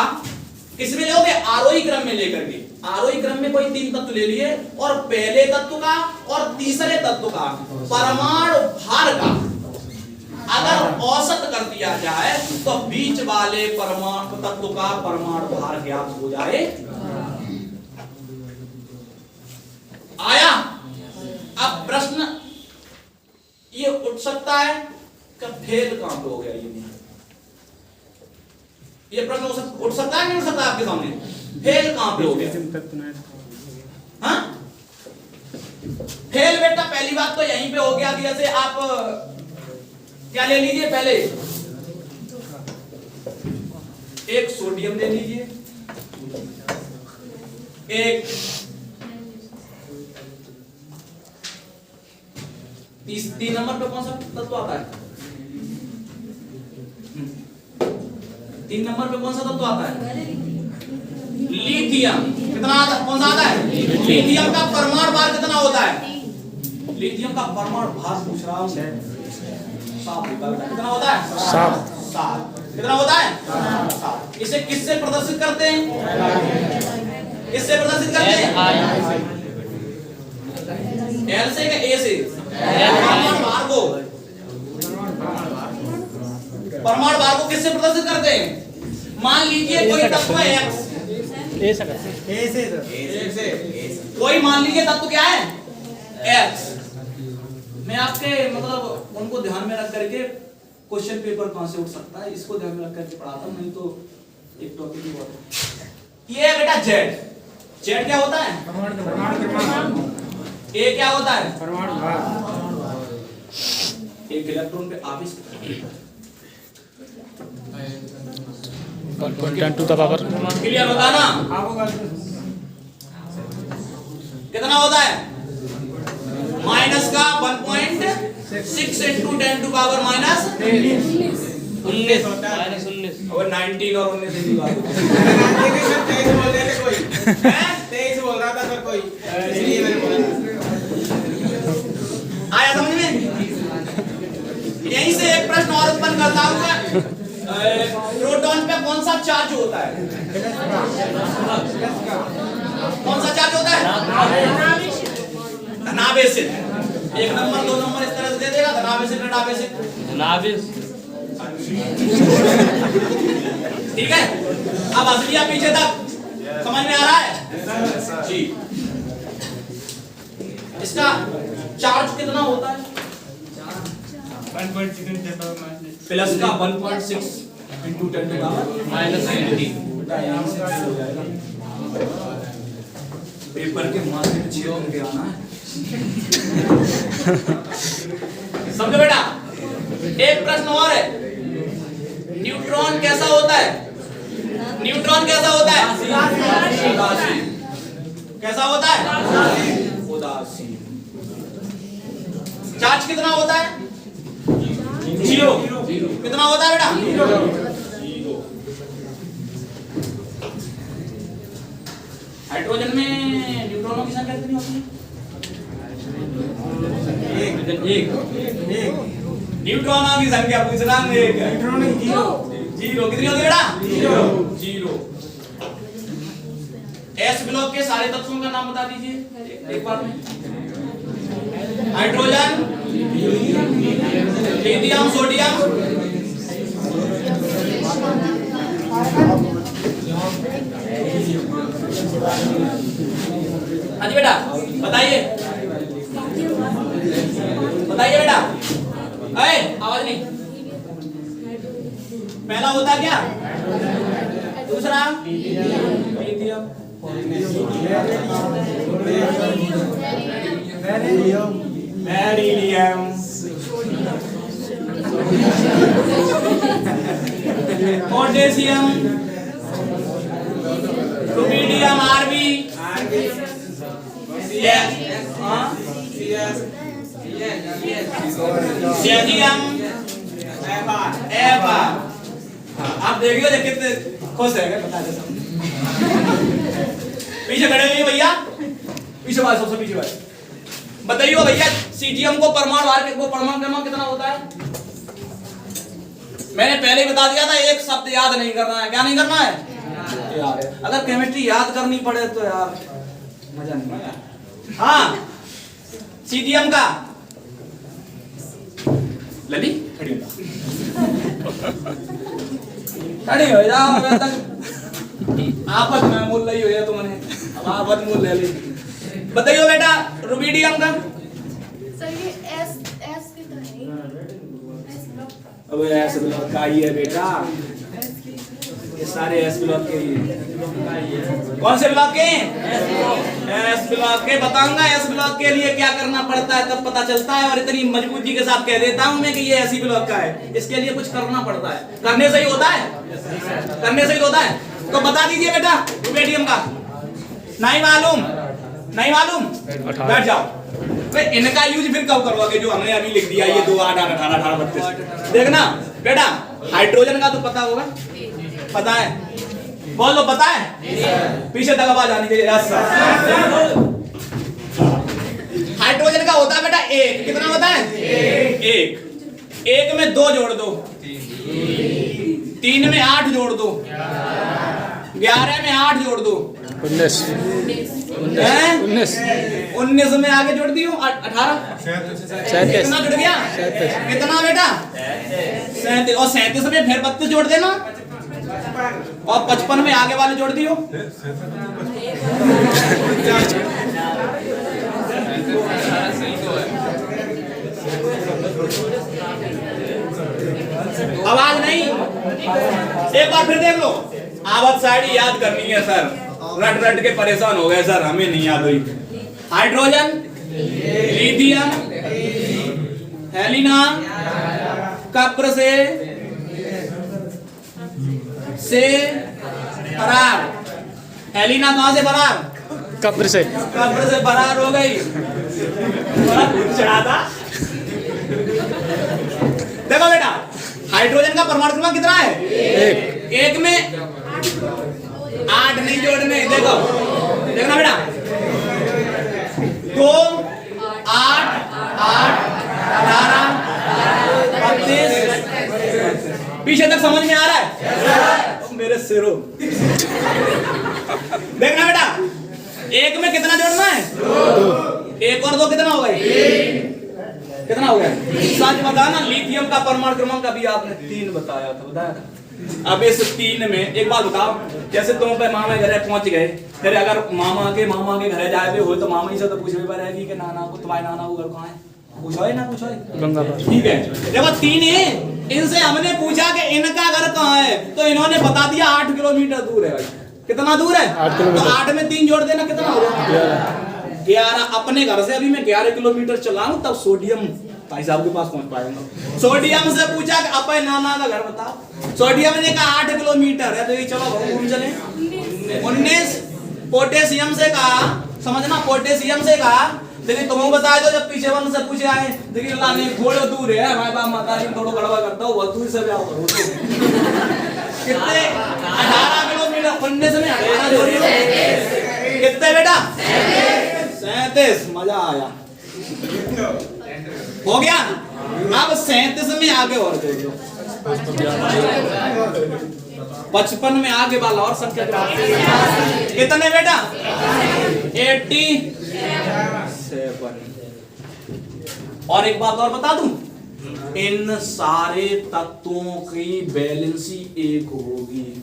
किसमें लोगे? आरोही क्रम में लेकर के। आरोही क्रम में कोई 3 तत्व ले लिए और पहले तत्व का और तीसरे तत्व का परमाणु भार का अगर औसत कर दिया जाए तो बीच वाले परमाणु तत्व का परमाणु भार ज्ञात हो जाए। आया? अब प्रश्न ये उठ सकता है कि फेल कहां पे हो गया? ये प्रश्न उठ सकता है, नहीं उठ सकता आपके सामने? फेल कहां पे हो गया? हाँ? फेल बेटा पहली बात तो यहीं पे हो गया कि जैसे आप क्या ले लीजिए, पहले एक सोडियम ले लीजिए, एक 3 नंबर पे कौन सा तत्व आता है? 3 नंबर पे कौन सा तत्व आता है? लिथियम। कितना आता है? कौन सा आता है? लिथियम का परमाणु भार कितना होता है? लिथियम का परमाणु भार पूछ रहा हूं, 7 कितना होता है? 7। कितना होता है? 7। इसे किससे प्रदर्शित करते हैं? किससे प्रदर्शित करते हैं? एल से क्या ए से? परमाणु भार को, परमाणु भार को किससे प्रदर्शित करते हैं? मान लीजिए कोई तत्व है एक्स, कोई मान लीजिए तत्व क्या है? एक्स। मैं आपके मतलब उनको ध्यान में रख करके क्वेश्चन पेपर कहां से उठ सकता है इसको ध्यान में रख करके पढ़ाता हूं, नहीं तो एक टॉपिक ही बहुत है। ये है बेटा जेड। जेड क्या होता है? ए क्या होता है? परमाणु भार। एक इलेक्ट्रॉन पे आवेश 1.10 to the power। क्लियर होता ना? कितना होता है? माइनस का 1.6 into 10 to power माइनस 19 होता है। और 19 और 19 की बात 23 बोल रहे थे कोई, 23 बोल रहा था सर कोई, इसलिए मैंने बोला। आया समझ में? यहीं से एक प्रश्न और उत्पन्न करता हूं, प्रोटॉन पे कौन सा चार्ज होता है? कौन सा चार्ज होता है? धनावेशित। 1 नंबर 2 नंबर इस तरह से दे देगा, धनावेशित ऋणावेशित। ठीक है? अब असलिया पीछे तक समझ में आ रहा है जी? इसका चार्ज कितना होता है? 1.6 प्लस का 1.6 into 10 to power minus 19। Paper के मार्क्स में 6 होके आना है। समझो बेटा। एक प्रश्न और है, न्यूट्रॉन कैसा होता है? न्यूट्रॉन कैसा होता है? उदासीन। कैसा होता है? उदासीन। चार्ज कितना होता है? 0। कितना होता है बेटा? 0। हाइड्रोजन में न्यूट्रॉनों की संख्या कितनी होती है? 1। न्यूट्रॉनों की संख्या पूछ रहा हूं एक। जीरो कितनी होगी बेटा? जीरो। एस ब्लॉक के सारे तत्वों का नाम बता दीजिए एक बार में। हाइड्रोजन, लिथियम, सोडियम, हाँ जी बेटा बताइए बताइए बेटा। अरे आवाज नहीं। पहला होता क्या? दूसरा lithium, beryllium, potassium, rubidium, RB, caesium, एफा। आप देखिए कितने खुश है बता दे। पीछे खड़े हुए भैया, पीछे वाले सबसे पीछे वाले बताइए भैया, सीजियम को परमाणु क्रमांक कितना होता है? मैंने पहले ही बता दिया था, एक शब्द याद नहीं करना है। क्या नहीं करना है? यार अगर केमिस्ट्री याद करनी पड़े तो यार मजा नहीं आया। हाँ सीजियम का लली खड़ी हो खड़ी हो जाओ। आपस में मूल नहीं हुई तुमने, अब आपस मूल ले ली। बताइए बेटा रुबिडियम का। सर ये एस कितना है? S block. अब एस ब्लॉक का ही है बेटा, ये सारे एस ब्लॉक के ही हैं। कौन से ब्लॉक के? एस ब्लॉक के। बताऊंगा एस ब्लॉक के लिए क्या करना पड़ता है तब पता चलता है, और इतनी मजबूती के साथ कह देता हूं मैं कि ये एसी ब्लॉक का है। इसके लिए कुछ करना पड़ता है, करने से ही होता है, करने से ही होता है। तो बता दीजिए बेटा रुबिडियम का। नहीं मालूम? नहीं मालूम? बैठ जाओ। वे इनका यूज फिर कब करोगे जो हमने अभी लिख दिया, ये 2 8 18 18 32। देखना बेटा हाइड्रोजन का तो पता होगा, पता है? बोल लो पता है? पीछे तक आवाज आनी चाहिए। हाइड्रोजन का होता है बेटा एक। कितना होता है? एक। एक में 2 जोड़ दो, 3 में 8 जोड़ दो, 11 में 8 जोड़ दो, 19 19 में आगे जोड़ दियो 18। कितना जुड़ गया? कितना बेटा? 37। और 37 में फिर 32 जोड़ देना, और 55 में आगे वाले जोड़ दियो। आवाज नहीं। एक बार फिर देख लो। आवाज साइड याद करनी है सर, रट रट के परेशान हो गए सर, हमें नहीं याद हुई। हाइड्रोजन, लिथियम, हेलिना, कप्र से फरार। हेलिना कहां से फरार? कब्र से। कब्र से फरार हो गई। चढ़ा था। देखो बेटा हाइड्रोजन का परमाणु क्रमांक कितना है? एक में 8 नहीं जोड़ने। देखो देखना बेटा 2 8 8 18 32। पीछे तक समझ में आ रहा है मेरे सिरों? देखना बेटा एक में कितना जोड़ना है? 2। 1 और 2 कितना हो गए? कितना हो गया? सच बताना। लिथियम का परमाणु क्रमांक अभी आपने 3 बताया था, बताया था। अब इस 3 में एक बात बताओ, जैसे तुम पे मामा घर पहुंच गए, फिर अगर मामा के घर जाए हो तो मामा ही से तो पूछवे पड़ेगी कि नाना को, तुम्हारे नाना को घर कहाँ है? पूछो है ना? पूछो है गंगापार। ठीक है। जब 3 है, इनसे हमने पूछा कि इनका घर कहाँ है, तो इन्होंने बता दिया 8 किलोमीटर दूर है। भाई कितना दूर है? 8 किलोमीटर। तो 8 में 3 जोड़ देना, कितना हो गया? 11। अपने घर से अभी मैं 11 किलोमीटर चलाऊं तब सोडियम भाई साहब के पास पहुंच पाएगा। सोडियम से पूछा कि अपने नाना का घर बताओ, सोडियम ने कहा 8 किलोमीटर है, तो ये चलो घूम चले। 19। पोटेशियम से कहा, समझना, पोटेशियम से कहा देखिए तुम बताए तो जब पीछे वन से पूछे आए, देखिए लाने थोड़ा दूर है, हमारे बाप माता जी थोड़ा गड़बड़ करता हूँ, बहुत दूर से भी आओ करो। कितने? 18 किलोमीटर। 19 में 18 जोड़ियो कितने बेटा? 37। मजा आया। हो गया? अब 37 में आगे और दे दो, 55 में आगे वाला और संख्या कितने बेटा? 87। और एक बात और बता दूं, इन सारे तत्वों की बैलेंसी एक होगी।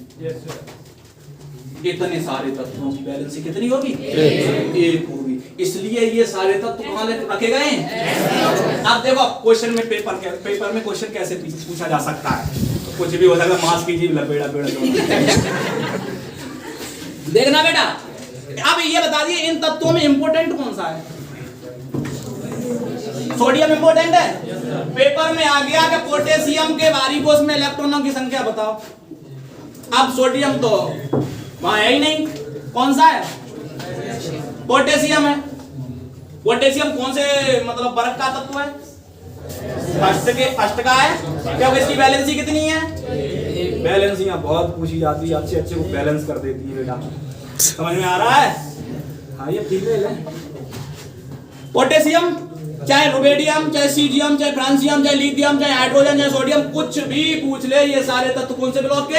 इतने सारे तत्वों की बैलेंसी कितनी होगी? एक होगी। इसलिए ये सारे तत्व कहाँ रखे गए हैं? अब देखो क्वेश्चन में पेपर में क्वेश्चन कैसे पूछा जा सकता है, तो कुछ भी हो सकता है, मास कीजिए लपेड़ा पेड़ा देखना बेटा। अब ये बता दिए इन तत्वों में इंपोर्टेंट कौन सा है? सोडियम इंपोर्टेंट है। पेपर में आ गया कि पोटेशियम के बाहरी कोश में इलेक्ट्रॉनों की संख्या बताओ। अब सोडियम तो वहां है ही नहीं, कौन सा है? पोटेशियम है। पोटेशियम कौन से मतलब वर्ग का तत्व है? अष्ट का है। क्योंकि इसकी बैलेंसी कितनी है? बैलेंस यहाँ बहुत पूछी जाती है, अच्छे को बैलेंस कर देती है बेटा। समझ में आ रहा है? हाँ ये ठीक है। पोटेशियम चाहे रुबेडियम, चाहे सीजियम, चाहे फ्रांसियम, चाहे लिथियम, चाहे हाइड्रोजन, चाहे सोडियम, कुछ भी पूछ ले, ये सारे तत्व कौन से ब्लॉक के?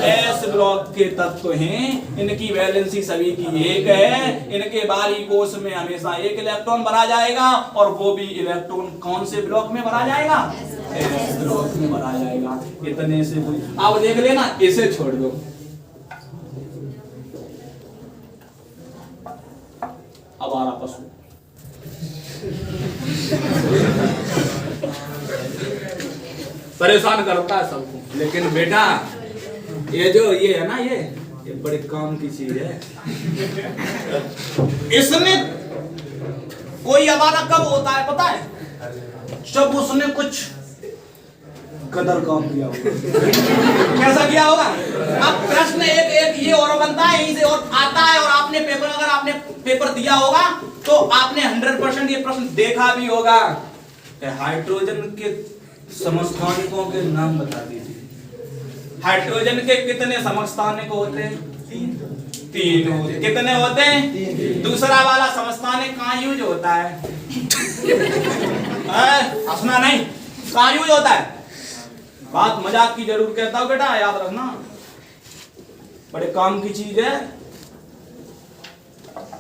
एस ब्लॉक के तत्व हैं। इनकी वैलेंसी सभी की एक है। इनके बाहरी कोश में हमेशा एक इलेक्ट्रॉन भरा जाएगा, और वो भी इलेक्ट्रॉन कौन से ब्लॉक में भरा जाएगा? एस ब्लॉक में भरा जाएगा। इतने से अब देख लेना, इसे छोड़ दो। आवारा पशु परेशान करता है सबको, लेकिन बेटा ये जो ये है ना, ये बड़े काम की चीज है। इसमें कोई आवारा कब होता है पता है? जब उसने कुछ कदर काम किया होगा। कैसा किया होगा? अब प्रश्न एक ये और बनता है, यहीं से और आता है। और आपने पेपर, अगर आपने पेपर दिया होगा तो आपने 100% ये प्रश्न देखा भी होगा। हाइड्रोजन के समस्थानिकों के नाम बता दीजिए। हाइड्रोजन के कितने समस्थानिक होते हैं? 3 होते। कितने होते हैं? दूसरा वाला समस्थानिक कहाँ यूज होता है? हंसना नहीं, कहाँ यूज होता है? बात मजाक की जरूर कहता हूं बेटा, याद रखना, बड़े काम की चीज है।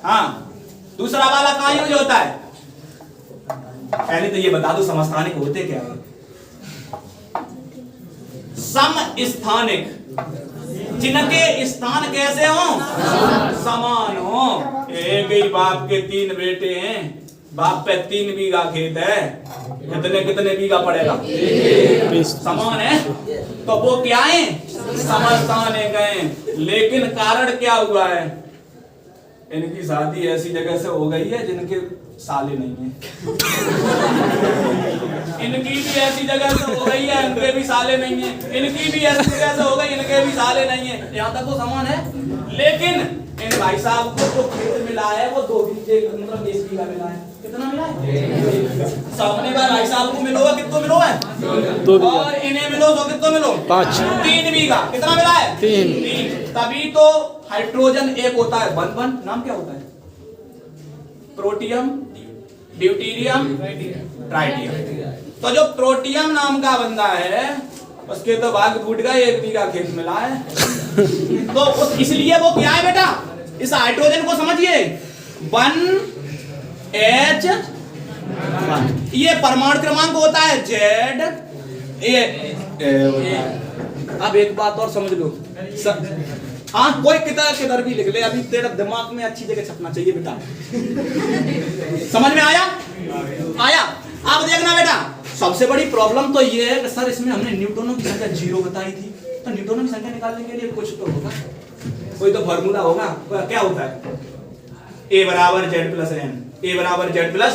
हाँ, दूसरा वाला कहाँ यूज होता है? पहले तो ये बता दो समस्थानिक होते क्या है? समस्थानिक, जिनके स्थान कैसे हो? समान हो। एक ही बाप के 3 बेटे हैं, बाप पे 3 बीघा खेत है, कितने बीघा पड़ेगा? समान है, तो वो क्या है? समस्थानिक हैं। लेकिन कारण क्या हुआ है? इनकी शादी ऐसी जगह से हो गई है जिनके साले नहीं है। इनकी भी ऐसी जगह से हो गई है, इनके भी साले नहीं है। इनकी भी ऐसी जगह से हो गई, इनके भी साले नहीं है। यहाँ तक तो समान है। लेकिन इन भाई साहब को जो खेत मिला है वो 2 बीघे मतलब 20 बीघा मिला है। कितना मिला है? सामने का भाई साहब को मिलोगा कितना मिलोगा? 2 बीघा। और इन्हें मिलो तो कितना मिलो? 5। 3 बीघा। कितना मिला है? 3। तभी तो हाइड्रोजन एक होता है। बन नाम क्या होता है? Protium, deuterium, tritium. तो जो प्रोटियम नाम का बंदा है उसके तो भाग फूट गए, 1 बीघा खेत मिला है। तो इसलिए वो क्या है बेटा? इस हाइड्रोजन को समझिए, 1H1। ये परमाणु क्रमांक होता है Z। अब एक बात और समझ लो, हाँ कोई किधर भी लिख ले, अभी तेरा दिमाग में अच्छी जगह छपना चाहिए बेटा। समझ में आया? अब देखना बेटा, सबसे बड़ी प्रॉब्लम तो ये है कि सर इसमें हमने न्यूटनों की संख्या 0 बताई थी, तो न्यूटनों की संख्या निकालने के लिए कुछ तो होगा, कोई तो फार्मूला होगा। क्या होता है? A बराबर Z प्लस N। A बराबर Z प्लस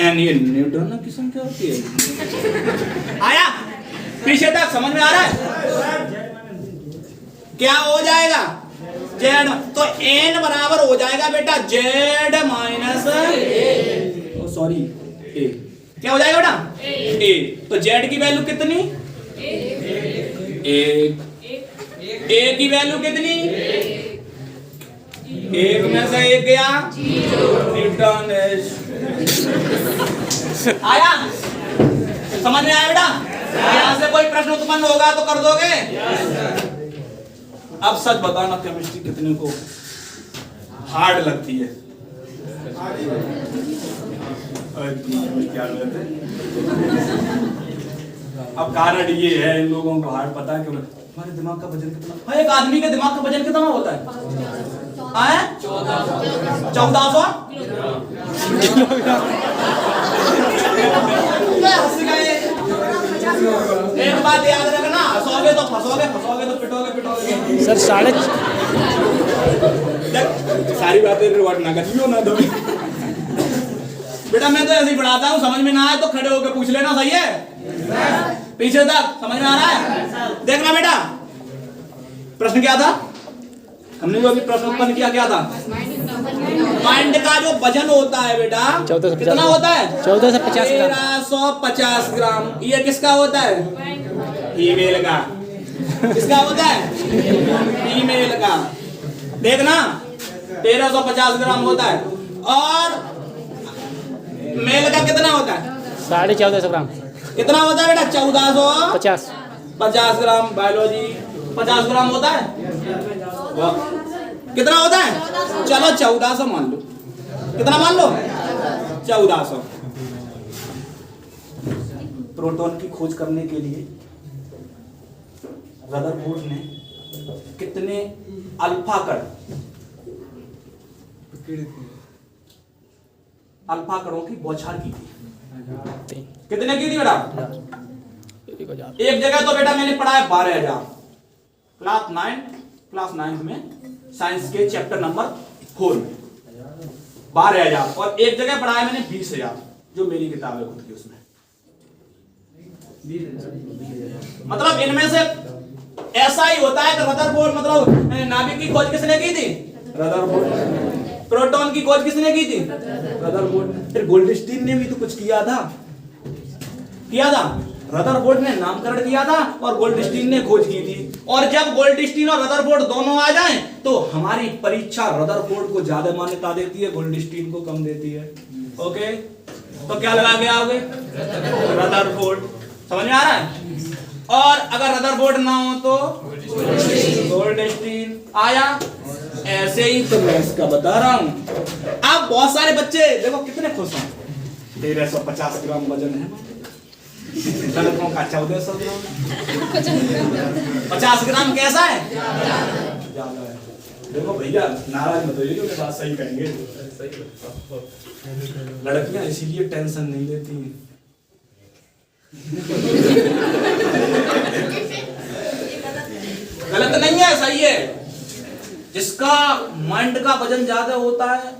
N। ये न्यूटन की संख्या होती है। आया? पीछे तक समझ में आ रहा है? क्या हो जाएगा? Z। तो N बराबर हो जाएगा बेटा Z माइनस सॉरी A। क्या हो जाएगा बेटा? A। तो Z की वैल्यू कितनी? 1। A की वैल्यू कितनी? एक में से एक गया, न्यूटन। आया समझ में आया बेटा? यहाँ से कोई प्रश्न उत्पन्न होगा तो कर दोगे? अब सच बताना, केमिस्ट्री कितने को हार्ड लगती है? क्या कहते हैं? अब कारण ये है, इन लोगों को हार्ड पता है कि हमारे दिमाग का वजन कितना, एक आदमी के दिमाग का वजन कितना होता है? 1400 एक बात याद रखना, हंसोगे तो फंसोगे, फंसोगे तो पिटोगे। सर सारी बातें रिकॉर्ड ना करियो ना दो बेटा, मैं तो ऐसे ही पढ़ाता हूँ, समझ में ना आए तो खड़े होकर पूछ लेना, सही है? पीछे तक समझ में आ रहा है? देखना बेटा, प्रश्न क्या था? हमने जो अभी प्रश्न उत्पन्न किया, क्या था? माइंड का जो वजन होता है बेटा, 1450 कितना होता है? 1450 ग्राम। 1350 ग्राम। ये किसका होता है? फीमेल का। किसका होता है? फीमेल का। देखना 1350 ग्राम होता है, और मेल का कितना होता है? 1450 ग्राम। कितना होता है बेटा? 1450 ग्राम। बायोलॉजी 50 ग्राम होता है। कितना होता है? चलो 1400 मान लो। कितना मान लो? 1400। प्रोटॉन की खोज करने के लिए रदरफोर्ड ने कितने अल्फा कणों की बौछार की थी? कितने की थी बेटा? 1000। एक जगह तो बेटा मैंने पढ़ा है 12,000, क्लास 9 में साइंस के चैप्टर नंबर 4 में 12,000, और एक जगह पढ़ा है मैंने 20,000, जो मेरी किताब है खुद की, उसमें। मतलब इनमें से ऐसा ही होता है कि रदरफोर्ड, मतलब नाभिक की खोज किसने की थी? रदरफोर्ड। प्रोटॉन की खोज किसने की थी? रदरफोर्ड। फिर गोल्डस्टीन ने भी तो कुछ किया था। रदरफोर्ड ने नामकरण किया था और गोल्डस्टीन ने खोज की थी। और जब गोल्डस्टीन और रदरफोर्ड दोनों आ जाएं तो हमारी परीक्षा रदरफोर्ड को ज्यादा मान्यता देती है, गोल्डस्टीन को कम देती है। ओके, तो क्या लगा के आओगे? रदरफोर्ड। समझ में आ रहा है? और अगर रदरफोर्ड ना हो तो गोल्डस्टीन। आया? ऐसे ही तो मैं इसका बता रहा हूं। अब बहुत सारे बच्चे देखो कितने खुश हैं। 1350 ग्राम वजन है, लड़कों का 1400 ग्राम। 50 ग्राम कैसा है? ज्यादा है। देखो भैया, नाराज मत होइए, ये बात सही कहेंगे। लड़कियां इसीलिए टेंशन नहीं लेती हैं। गलत नहीं है, सही है। जिसका माइंड का वजन ज्यादा होता है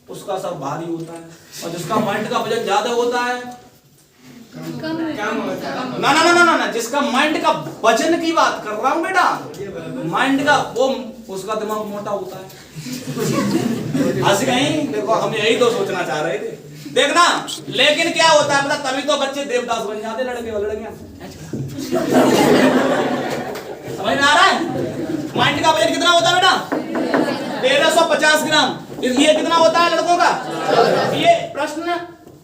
उसका सब भारी होता है, और जिसका माइंड का वजन ज्यादा होता है ना, जिसका माइंड का वजन की बात कर रहा हूं बेटा, माइंड का, वो उसका दिमाग मोटा होता है। हंस गई? देखो हम यही तो सोचना चाह रहे थे। देखना, लेकिन क्या होता है पता, तभी तो बच्चे देवदास बन जाते, लड़के और लड़कियां। समझ में आ रहा है? माइंड का वजन कितना होता है बेटा? 1350 ग्राम। ये कितना होता है लड़कों का? ये प्रश्न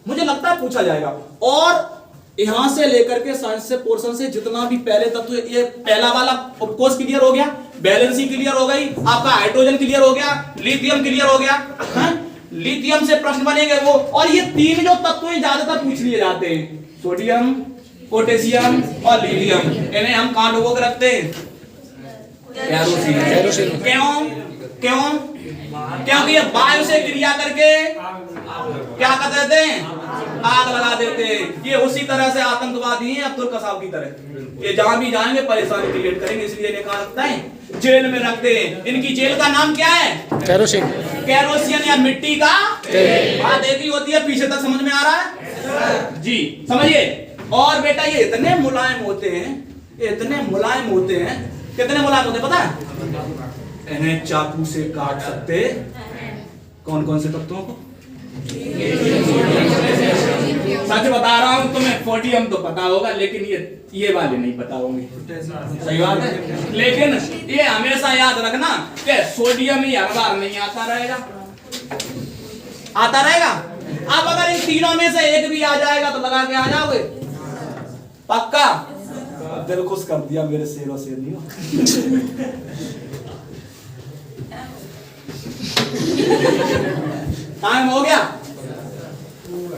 मुझे लगता है पूछा जाएगा। और यहां से लेकर के साइंस से पोर्शन से जितना भी पहले तत्व, ये पहला वाला कोर्स क्लियर हो गया, बैलेंसी क्लियर हो गई, आपका हाइड्रोजन क्लियर हो गया, लिथियम क्लियर हो गया। लिथियम से प्रश्न बनेंगे वो। और ये तीन जो तत्व ज्यादातर पूछ लिए जाते हैं, सोडियम, पोटेशियम और लिथियम, इन्हें हम कहां डुबो के रखते हैं? केरोसिन। क्यों? क्योंकि ये वायु से क्रिया करके क्या कर देते हैं? आग लगा देते हैं। ये उसी तरह से आतंकवादी हैं, अब्दुल कसाब की तरह। ये जहां भी जाएंगे परेशानी क्रिएट करेंगे, इसलिए इन्हें कहां रखते हैं? जेल में रखते हैं। इनकी जेल का नाम क्या है? केरोसिन या मिट्टी का तेल। बात एक ही होती है, पीछे तक समझ में आ रहा है जी? समझिए। और बेटा ये इतने मुलायम होते हैं, इतने मुलायम होते हैं। कितने मुलायम होते पता है? इन्हें चाकू से काट सकते कौन कौन से तत्वों को? सच बता रहा हूँ तुम्हें, सोडियम तो पता होगा लेकिन ये वाले नहीं पता होंगे। सही बात है, लेकिन ये हमेशा याद रखना कि सोडियम ही हर बार नहीं आता रहेगा, आता रहेगा। अब अगर इन तीनों में से एक भी आ जाएगा तो लगा के आ जाओगे पक्का। दिल खुश कर दिया मेरे शेरों से नहीं हो। टाइम हो गया।